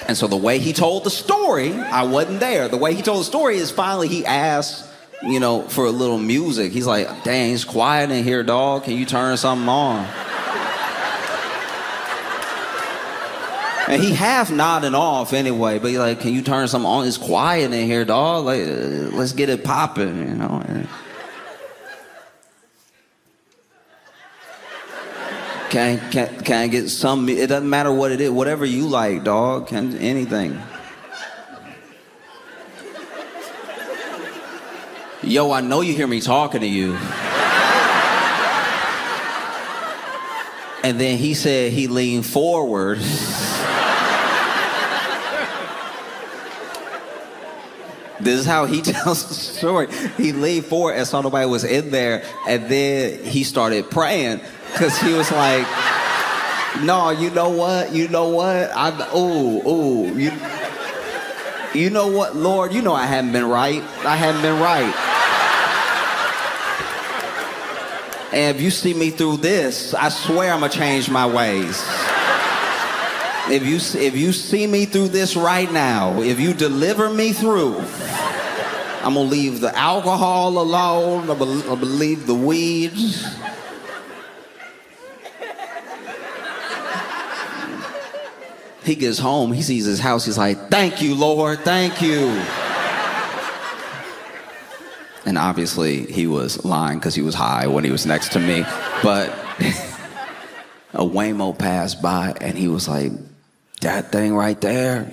And so the way he told the story, I wasn't there. The way he told the story is finally he asked, you know, for a little music. He's like, dang, it's quiet in here, dog. Can you turn something on? And he half nodding off anyway, but he's like, can you turn something on? It's quiet in here, dog. Like, let's get it popping, you know. Can I get some? It doesn't matter what it is, whatever you like, dog. Anything. Yo, I know you hear me talking to you. And then he said he leaned forward. This is how he tells the story. He leaned forward and saw nobody was in there, and then he started praying because he was like, "No, you know what? You know what? You know what, Lord? You know I haven't been right. I haven't been right. And if you see me through this, I swear I'm gonna change my ways. If you see me through this right now, if you deliver me through, I'm gonna leave the alcohol alone. I'm gonna leave the weeds. He gets home, he sees his house, he's like, thank you, Lord, thank you. And obviously he was lying because he was high when he was next to me. But a Waymo passed by and he was like, that thing right there,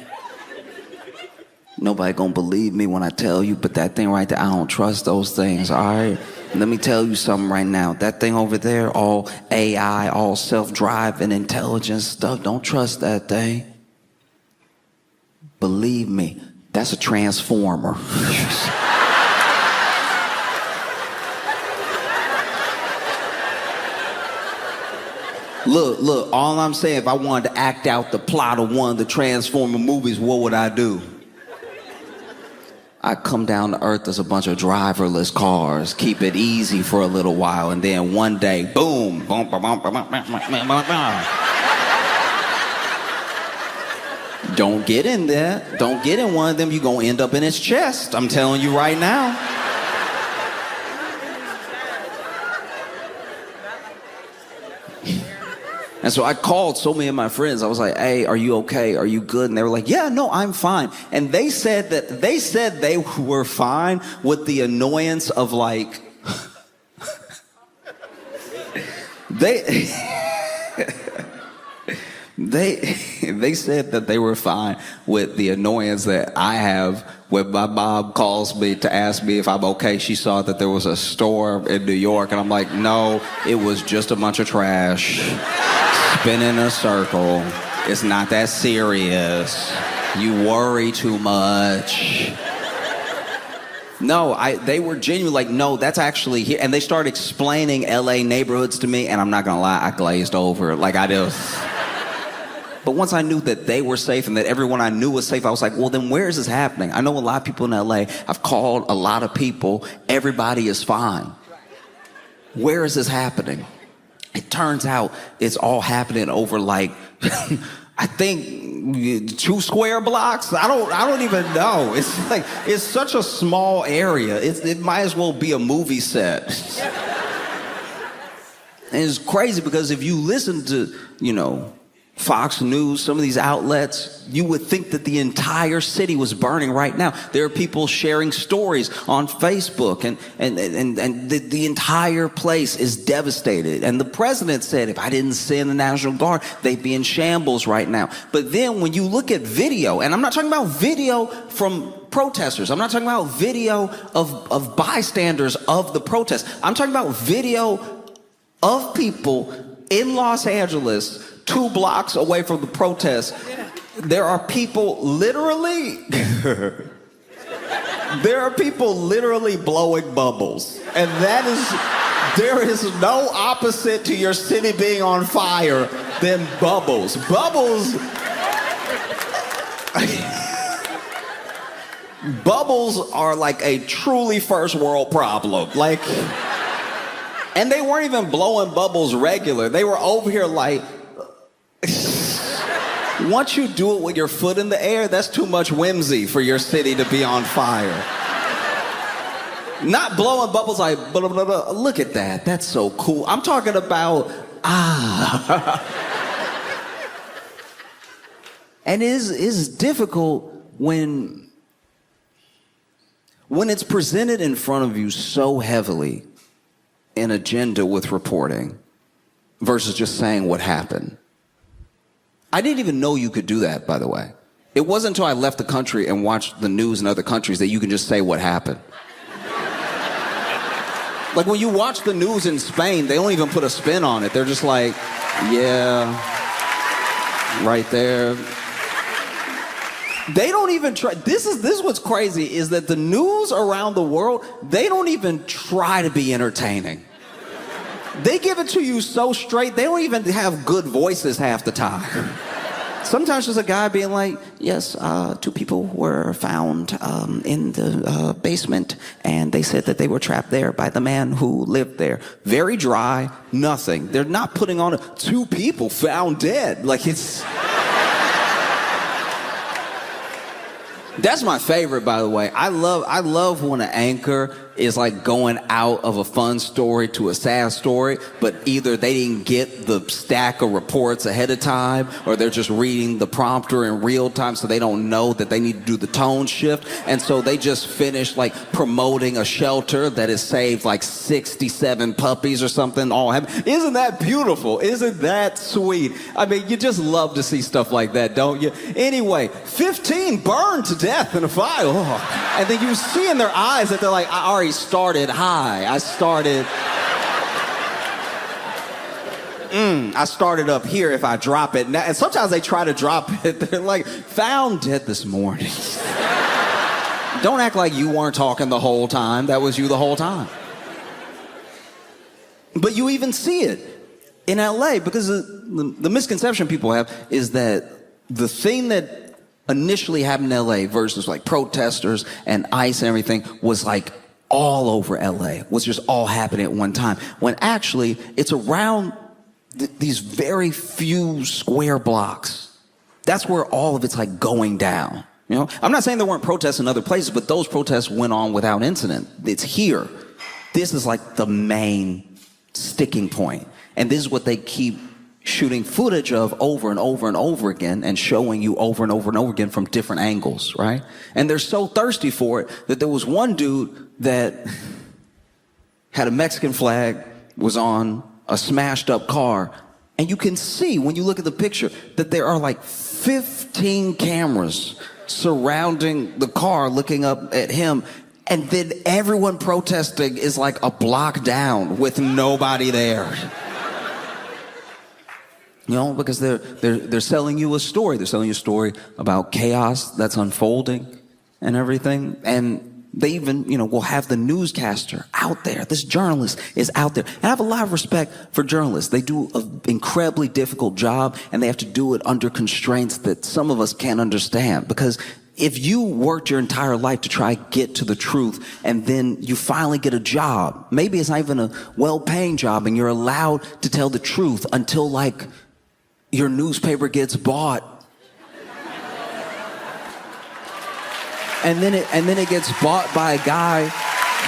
nobody gonna believe me when I tell you, but that thing right there, I don't trust those things, all right? Let me tell you something right now. That thing over there, all AI, all self-drive and intelligence stuff, don't trust that thing. Believe me, that's a transformer. Look, all I'm saying, if I wanted to act out the plot of one of the Transformer movies, what would I do? I'd come down to earth as a bunch of driverless cars, keep it easy for a little while, and then one day, boom, boom, boom, boom, boom, boom, boom, boom, boom. Don't get in there. Don't get in one of them. You're going to end up in its chest. I'm telling you right now. And so I called so many of my friends. I was like, hey, are you okay? Are you good? And they were like, yeah, no, I'm fine. And they said they were fine with the annoyance of like, they said that they were fine with the annoyance that I have when my mom calls me to ask me if I'm okay. She saw that there was a storm in New York, and I'm like, no, it was just a bunch of trash spinning in a circle. It's not that serious. You worry too much. No, they were genuinely like, no, that's actually here. And they started explaining LA neighborhoods to me, and I'm not gonna lie, I glazed over. Like I just... But once I knew that they were safe and that everyone I knew was safe, I was like, well, then where is this happening? I know a lot of people in LA. I've called a lot of people. Everybody is fine. Where is this happening? It turns out it's all happening over like, I think 2 square blocks. I don't even know. It's like, it's such a small area. It might as well be a movie set. And it's crazy because if you listen to, Fox News, some of these outlets, you would think that the entire city was burning right now. There are people sharing stories on Facebook, and the entire place is devastated. And the president said, if I didn't send the National Guard, they'd be in shambles right now. But then when you look at video, and I'm not talking about video from protesters, I'm not talking about video of bystanders of the protest. I'm talking about video of people in Los Angeles 2 blocks away from the protest. There are people literally blowing bubbles. And there is no opposite to your city being on fire than bubbles. Bubbles are like a truly first world problem. Like, and they weren't even blowing bubbles regular. They were over here like, once you do it with your foot in the air, that's too much whimsy for your city to be on fire. Not blowing bubbles like, blah, blah, blah. Look at that. That's so cool. I'm talking about, And it is difficult when it's presented in front of you so heavily, an agenda with reporting versus just saying what happened. I didn't even know you could do that, by the way. It wasn't until I left the country and watched the news in other countries that you can just say what happened. Like when you watch the news in Spain, they don't even put a spin on it. They're just like, yeah, right there. They don't even try. This is what's crazy, is that the news around the world, they don't even try to be entertaining. They give it to you so straight, they don't even have good voices half the time. Sometimes there's a guy being like, yes, 2 people were found in the basement, and they said that they were trapped there by the man who lived there. Very dry, nothing. They're not putting on 2 people found dead. Like it's... That's my favorite, by the way. I love when an anchor is like going out of a fun story to a sad story, but either they didn't get the stack of reports ahead of time, or they're just reading the prompter in real time, so they don't know that they need to do the tone shift. And so they just finished like promoting a shelter that has saved like 67 puppies or something. Isn't that beautiful? Isn't that sweet? I mean, you just love to see stuff like that, don't you? Anyway, 15 burned to death in a fire. Oh. And then you see in their eyes that they're like, I already started high. I started up here if I drop it. And sometimes they try to drop it. They're like, found dead this morning. Don't act like you weren't talking the whole time. That was you the whole time. But you even see it in LA, because the misconception people have is that the thing that initially happened in LA versus like protesters and ICE and everything was like all over LA, was just all happening at one time, when actually it's around these very few square blocks. That's where all of it's like going down. You know, I'm not saying there weren't protests in other places, but those protests went on without incident. It's here. This is like the main sticking point. And this is what they keep shooting footage of over and over and over again and showing you over and over and over again from different angles, right? And they're so thirsty for it that there was one dude that had a Mexican flag, was on a smashed up car, and you can see when you look at the picture that there are like 15 cameras surrounding the car looking up at him, and then everyone protesting is like a block down with nobody there. You know, because they're selling you a story. They're selling you a story about chaos that's unfolding and everything. And they even, you know, will have the newscaster out there. This journalist is out there. And I have a lot of respect for journalists. They do an incredibly difficult job, and they have to do it under constraints that some of us can't understand. Because if you worked your entire life to try to get to the truth, and then you finally get a job, maybe it's not even a well-paying job, and you're allowed to tell the truth until, like, your newspaper gets bought. And then it gets bought by a guy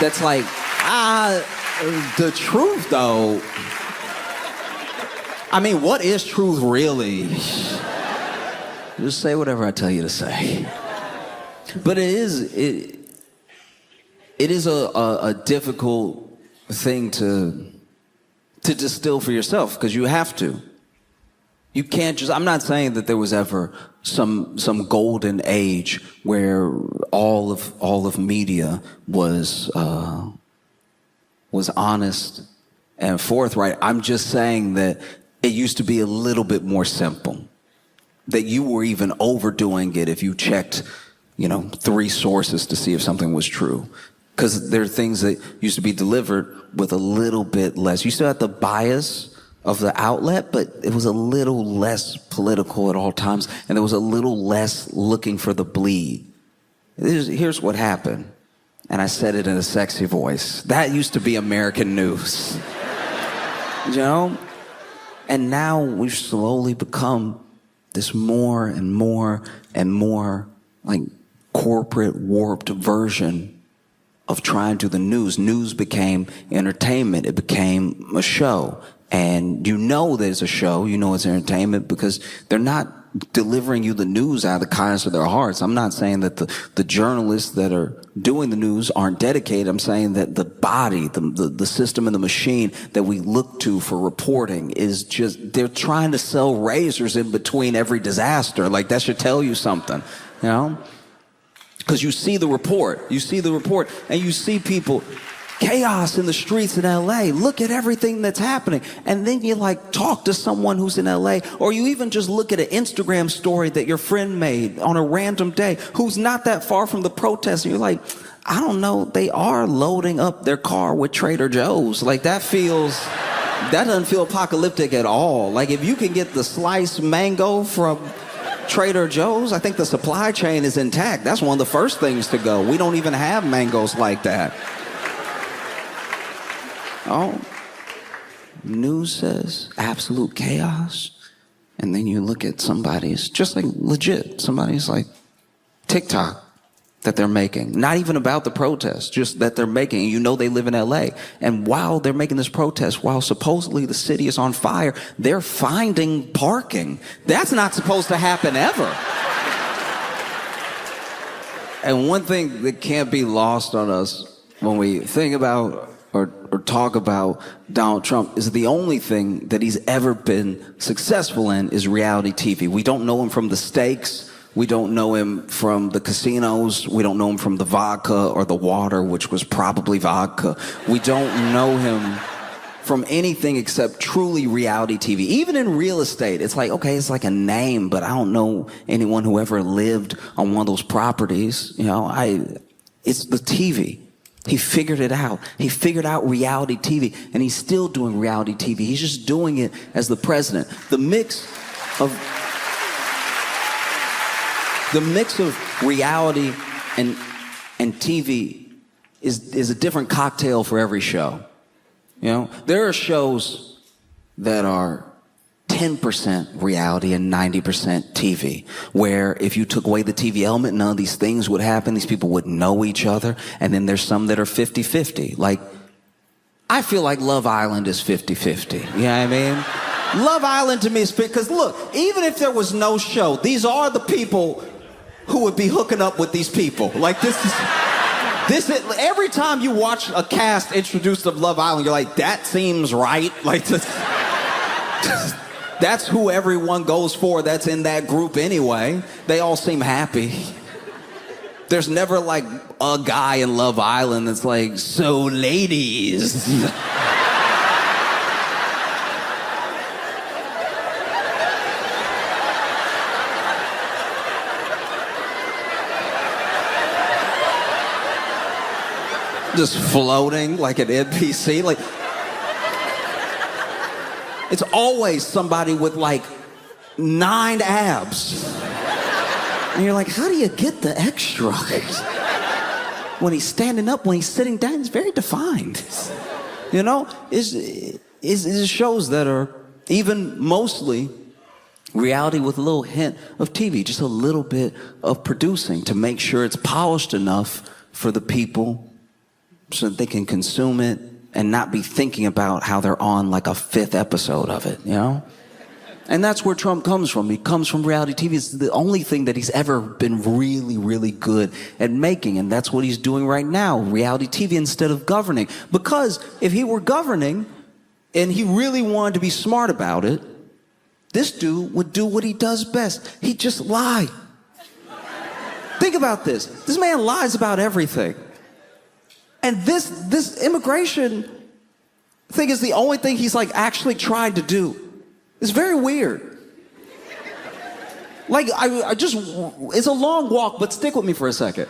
that's like, the truth though. I mean, what is truth really? Just say whatever I tell you to say. But it is a difficult thing to distill for yourself, because you have to. You can't just, I'm not saying that there was ever some golden age where all of media was honest and forthright. I'm just saying that it used to be a little bit more simple. That you were even overdoing it if you checked, 3 sources to see if something was true. Because there are things that used to be delivered with a little bit less. You still had the bias of the outlet, but it was a little less political at all times, and there was a little less looking for the bleed. Here's what happened, and I said it in a sexy voice. That used to be American news. And now we've slowly become this more and more and more like corporate warped version of trying to do the news. News became entertainment. It became a show. And there's a show, it's entertainment, because they're not delivering you the news out of the kindness of their hearts. I'm not saying that the journalists that are doing the news aren't dedicated. I'm saying that the body, the system and the machine that we look to for reporting is just, they're trying to sell razors in between every disaster. Like, that should tell you something, Because you see the report, and you see people, chaos in the streets in LA. Look at everything that's happening. And then you talk to someone who's in LA, or you even just look at an Instagram story that your friend made on a random day who's not that far from the protest. And you're like, I don't know, they are loading up their car with Trader Joe's. That doesn't feel apocalyptic at all. If you can get the sliced mango from Trader Joe's, I think the supply chain is intact. That's one of the first things to go. We don't even have mangoes like that. Oh, news says absolute chaos. And then you look at somebody's just legit, somebody's TikTok that they're making. Not even about the protest, just that they're making. They live in LA. And while they're making this protest, while supposedly the city is on fire, they're finding parking. That's not supposed to happen ever. And one thing that can't be lost on us when we think about or talk about Donald Trump is the only thing that he's ever been successful in is reality TV. We don't know him from the steaks. We don't know him from the casinos. We don't know him from the vodka or the water, which was probably vodka. We don't know him from anything except truly reality TV. Even in real estate, it's it's like a name, but I don't know anyone who ever lived on one of those properties. It's the TV. He figured it out. He figured out reality TV, and he's still doing reality TV. He's just doing it as the president. The mix of reality and TV is a different cocktail for every show. There are shows that are 10% reality and 90% TV, where if you took away the TV element, none of these things would happen. These people wouldn't know each other. And then there's some that are 50-50. I feel like Love Island is 50-50. You know what I mean? Love Island to me is because look, even if there was no show, these are the people who would be hooking up with these people. Like this is every time you watch a cast introduced of Love Island, you're like, that seems right. Like that's who everyone goes for that's in that group anyway. They all seem happy. There's never like a guy in Love Island that's like, so ladies. Just floating like an NPC. Like, it's always somebody with like 9 abs. And you're like, how do you get the extra? When he's standing up, when he's sitting down, it's very defined. You know, it's shows that are even mostly reality with a little hint of TV, just a little bit of producing to make sure it's polished enough for the people so that they can consume it and not be thinking about how they're on like a 5th episode of it, you know? And that's where Trump comes from. He comes from reality TV. It's the only thing that he's ever been really, really good at making. And that's what he's doing right now, reality TV instead of governing. Because if he were governing and he really wanted to be smart about it, this dude would do what he does best. He'd just lie. Think about this. This man lies about everything. And this immigration thing is the only thing he's like actually tried to do. It's very weird. Like, I just, it's a long walk, but stick with me for a second.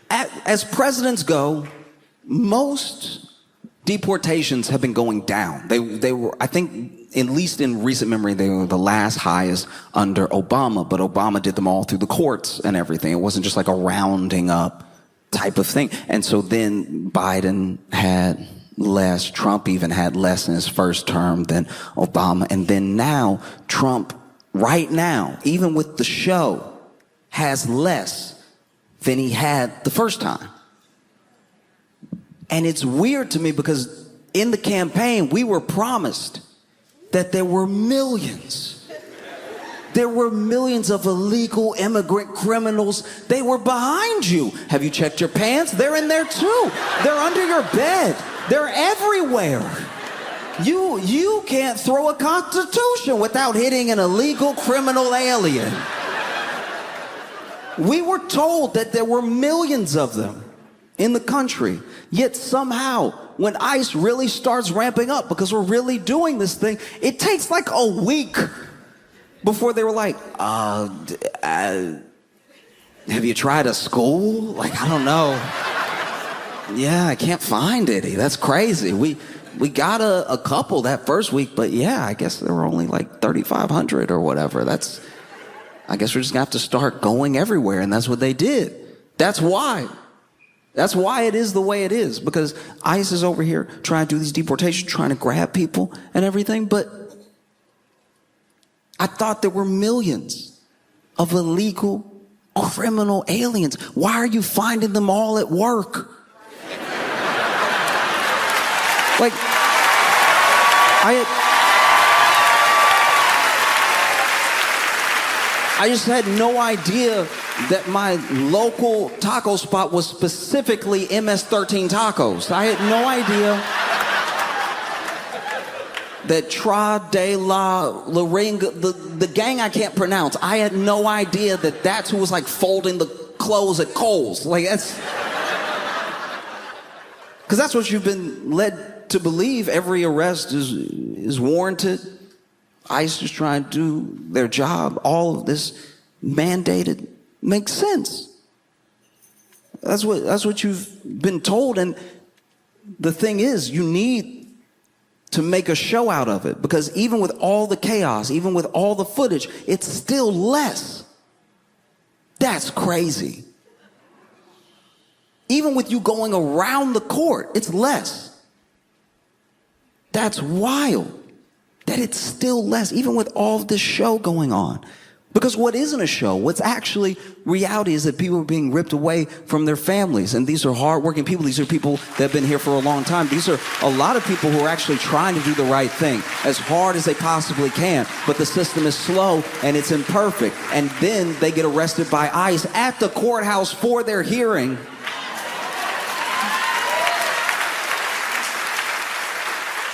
As presidents go, most deportations have been going down. They were, I think, at least in recent memory, they were the last highest under Obama, but Obama did them all through the courts and everything. It wasn't just like a rounding up type of thing. And so then Biden had less, Trump even had less in his first term than Obama. And then now, Trump, right now, even with the show, has less than he had the first time. And it's weird to me because in the campaign, we were promised that there were millions. There were millions of illegal immigrant criminals. They were behind you. Have you checked your pants? They're in there too. They're under your bed. They're everywhere. You can't throw a constitution without hitting an illegal criminal alien. We were told that there were millions of them in the country. Yet somehow, when ICE really starts ramping up, because we're really doing this thing, it takes like a week before they were like, have you tried a school? Like, I don't know. Yeah, I can't find any. That's crazy. We got a couple that first week, but yeah, I guess there were only like 3,500 or whatever. I guess we're just gonna have to start going everywhere, and that's what they did. That's why it is the way it is, because ICE is over here trying to do these deportations, trying to grab people and everything, but I thought there were millions of illegal criminal aliens. Why are you finding them all at work? Like, I just had no idea that my local taco spot was specifically MS-13 tacos. I had no idea that Tra de la Ringa, the gang I can't pronounce, I had no idea that that's who was like folding the clothes at Kohl's. Like, that's, because that's what you've been led to believe. Every arrest is warranted. ICE is trying to do their job. All of this mandated makes sense. That's what you've been told. And the thing is, you need to make a show out of it, because even with all the chaos, even with all the footage, it's still less. That's crazy. Even with you going around the court, it's less. That's wild. That it's still less, even with all this show going on. Because what isn't a show, what's actually reality is that people are being ripped away from their families. And these are hardworking people. These are people that have been here for a long time. These are a lot of people who are actually trying to do the right thing as hard as they possibly can. But the system is slow and it's imperfect. And then they get arrested by ICE at the courthouse for their hearing.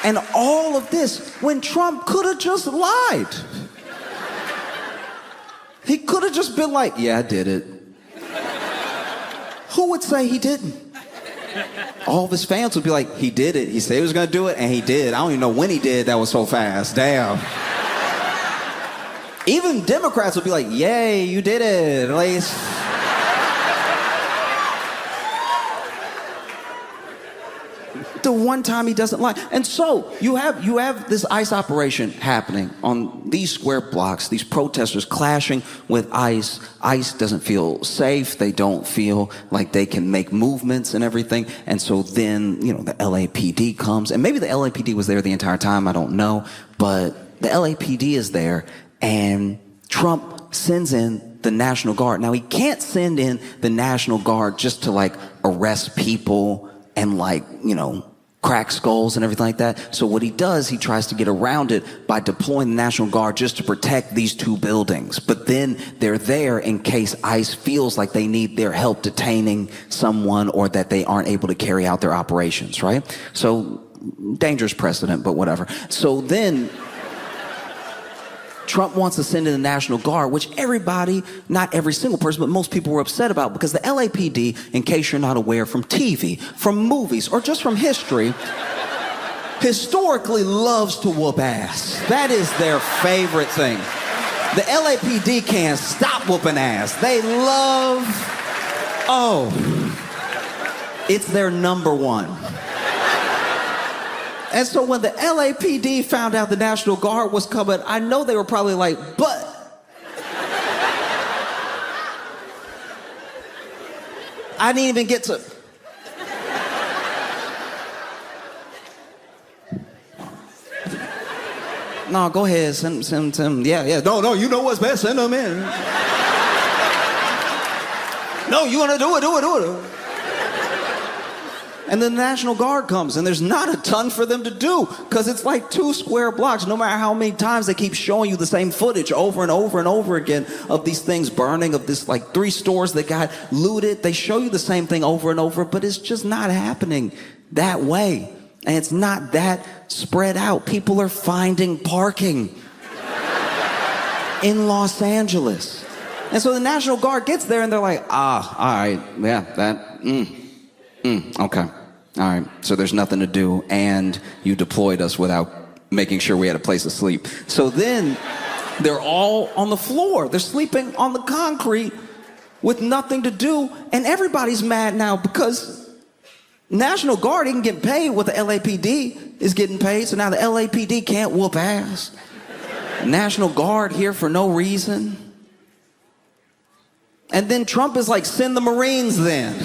And all of this when Trump could have just lied. He could have just been like, yeah, I did it. Who would say he didn't? All of his fans would be like, he did it. He said he was going to do it, and he did. I don't even know when he did. That was so fast. Damn. Even Democrats would be like, yay, you did it. At least. The one time he doesn't lie. And so you have this ICE operation happening on these square blocks, these protesters clashing with ICE. ICE doesn't feel safe. They don't feel like they can make movements and everything. And so then, the LAPD comes, and maybe the LAPD was there the entire time, I don't know, but the LAPD is there, and Trump sends in the National Guard. Now, he can't send in the National Guard just to arrest people and crack skulls and everything like that. So what he does, he tries to get around it by deploying the National Guard just to protect these two buildings. But then they're there in case ICE feels like they need their help detaining someone or that they aren't able to carry out their operations, right? So dangerous precedent, but whatever. So then Trump wants to send in the National Guard, which everybody, not every single person, but most people were upset about because the LAPD, in case you're not aware from TV, from movies, or just from history, historically loves to whoop ass. That is their favorite thing. The LAPD can't stop whooping ass. They love, it's their number one. And so when the LAPD found out the National Guard was coming, I know they were probably like, but I didn't even get to. No, go ahead, send them. Yeah. No, you know what's best, send them in. No, you want to do it. And then the National Guard comes, and there's not a ton for them to do, because it's like 2 square blocks. No matter how many times they keep showing you the same footage over and over and over again of these things burning, of this 3 stores that got looted. They show you the same thing over and over, but it's just not happening that way. And it's not that spread out. People are finding parking in Los Angeles. And so the National Guard gets there, and they're like, all right, okay. All right, so there's nothing to do, and you deployed us without making sure we had a place to sleep. So then they're all on the floor. They're sleeping on the concrete with nothing to do, and everybody's mad now because National Guard isn't getting paid what the LAPD is getting paid, so now the LAPD can't whoop ass. National Guard here for no reason. And then Trump is like, send the Marines then.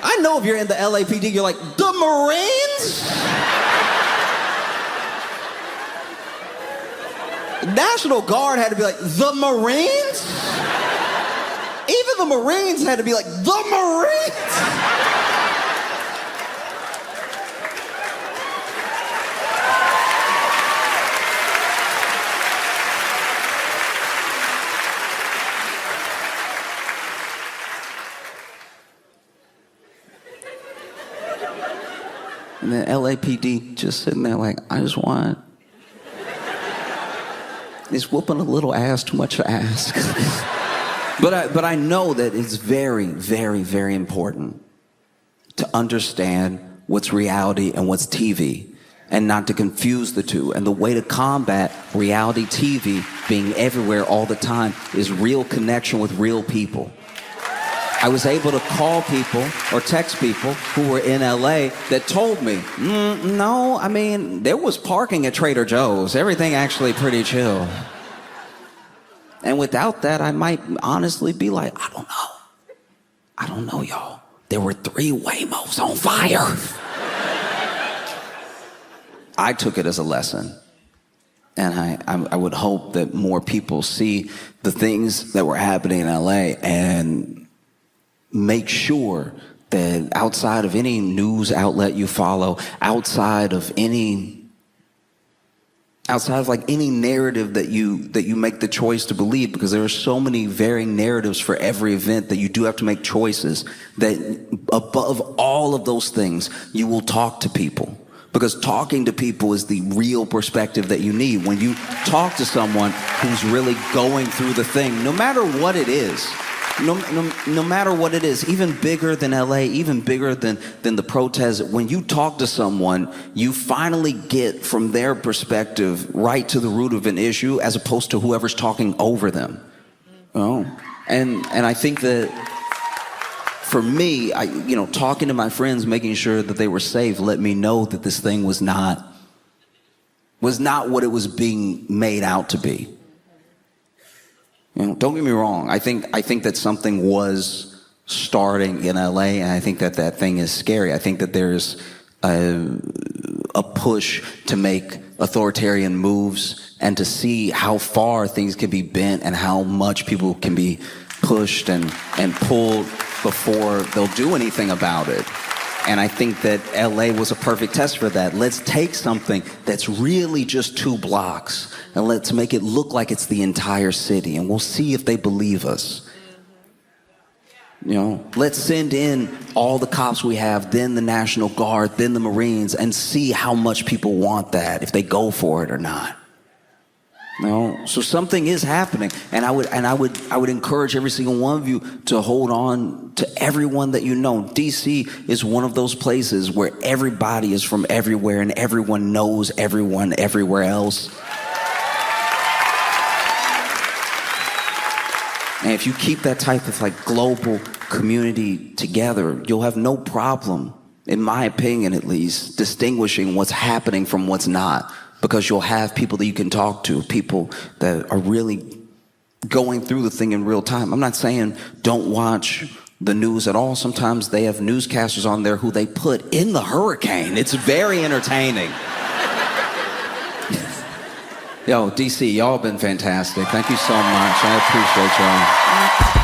I know if you're in the LAPD, you're like, the Marines? National Guard had to be like, the Marines? Even the Marines had to be like, the Marines? And then LAPD just sitting there like, I just want... Is whooping a little ass too much to ask? But I know that it's very, very, very important to understand what's reality and what's TV, and not to confuse the two. And the way to combat reality TV being everywhere all the time is real connection with real people. I was able to call people or text people who were in LA that told me, no, I mean, there was parking at Trader Joe's. Everything actually pretty chill. And without that, I might honestly be like, I don't know, y'all. There were 3 Waymos on fire. I took it as a lesson. And I would hope that more people see the things that were happening in LA and make sure that outside of any news outlet you follow, outside of like any narrative that you make the choice to believe, because there are so many varying narratives for every event that you do have to make choices, that above all of those things, you will talk to people. Because talking to people is the real perspective that you need. When you talk to someone who's really going through the thing, no matter what it is, no matter what it is, even bigger than LA, even bigger than the protests, when you talk to someone, you finally get from their perspective right to the root of an issue, as opposed to whoever's talking over them. Oh, and I think that for me, talking to my friends, making sure that they were safe, let me know that this thing was not what it was being made out to be. Don't get me wrong. I think that something was starting in LA, and I think that thing is scary. I think that there's a push to make authoritarian moves and to see how far things can be bent and how much people can be pushed and pulled before they'll do anything about it. And I think that LA was a perfect test for that. Let's take something that's really just 2 blocks and let's make it look like it's the entire city, and we'll see if they believe us. Let's send in all the cops we have, then the National Guard, then the Marines, and see how much people want that, if they go for it or not. So something is happening, and I would encourage every single one of you to hold on to everyone that you know. DC is one of those places where everybody is from everywhere, and everyone knows everyone everywhere else. And if you keep that type of global community together, you'll have no problem, in my opinion at least, distinguishing what's happening from what's not. Because you'll have people that you can talk to, people that are really going through the thing in real time. I'm not saying don't watch the news at all. Sometimes they have newscasters on there who they put in the hurricane. It's very entertaining. Yo, DC, y'all been fantastic. Thank you so much. I appreciate y'all.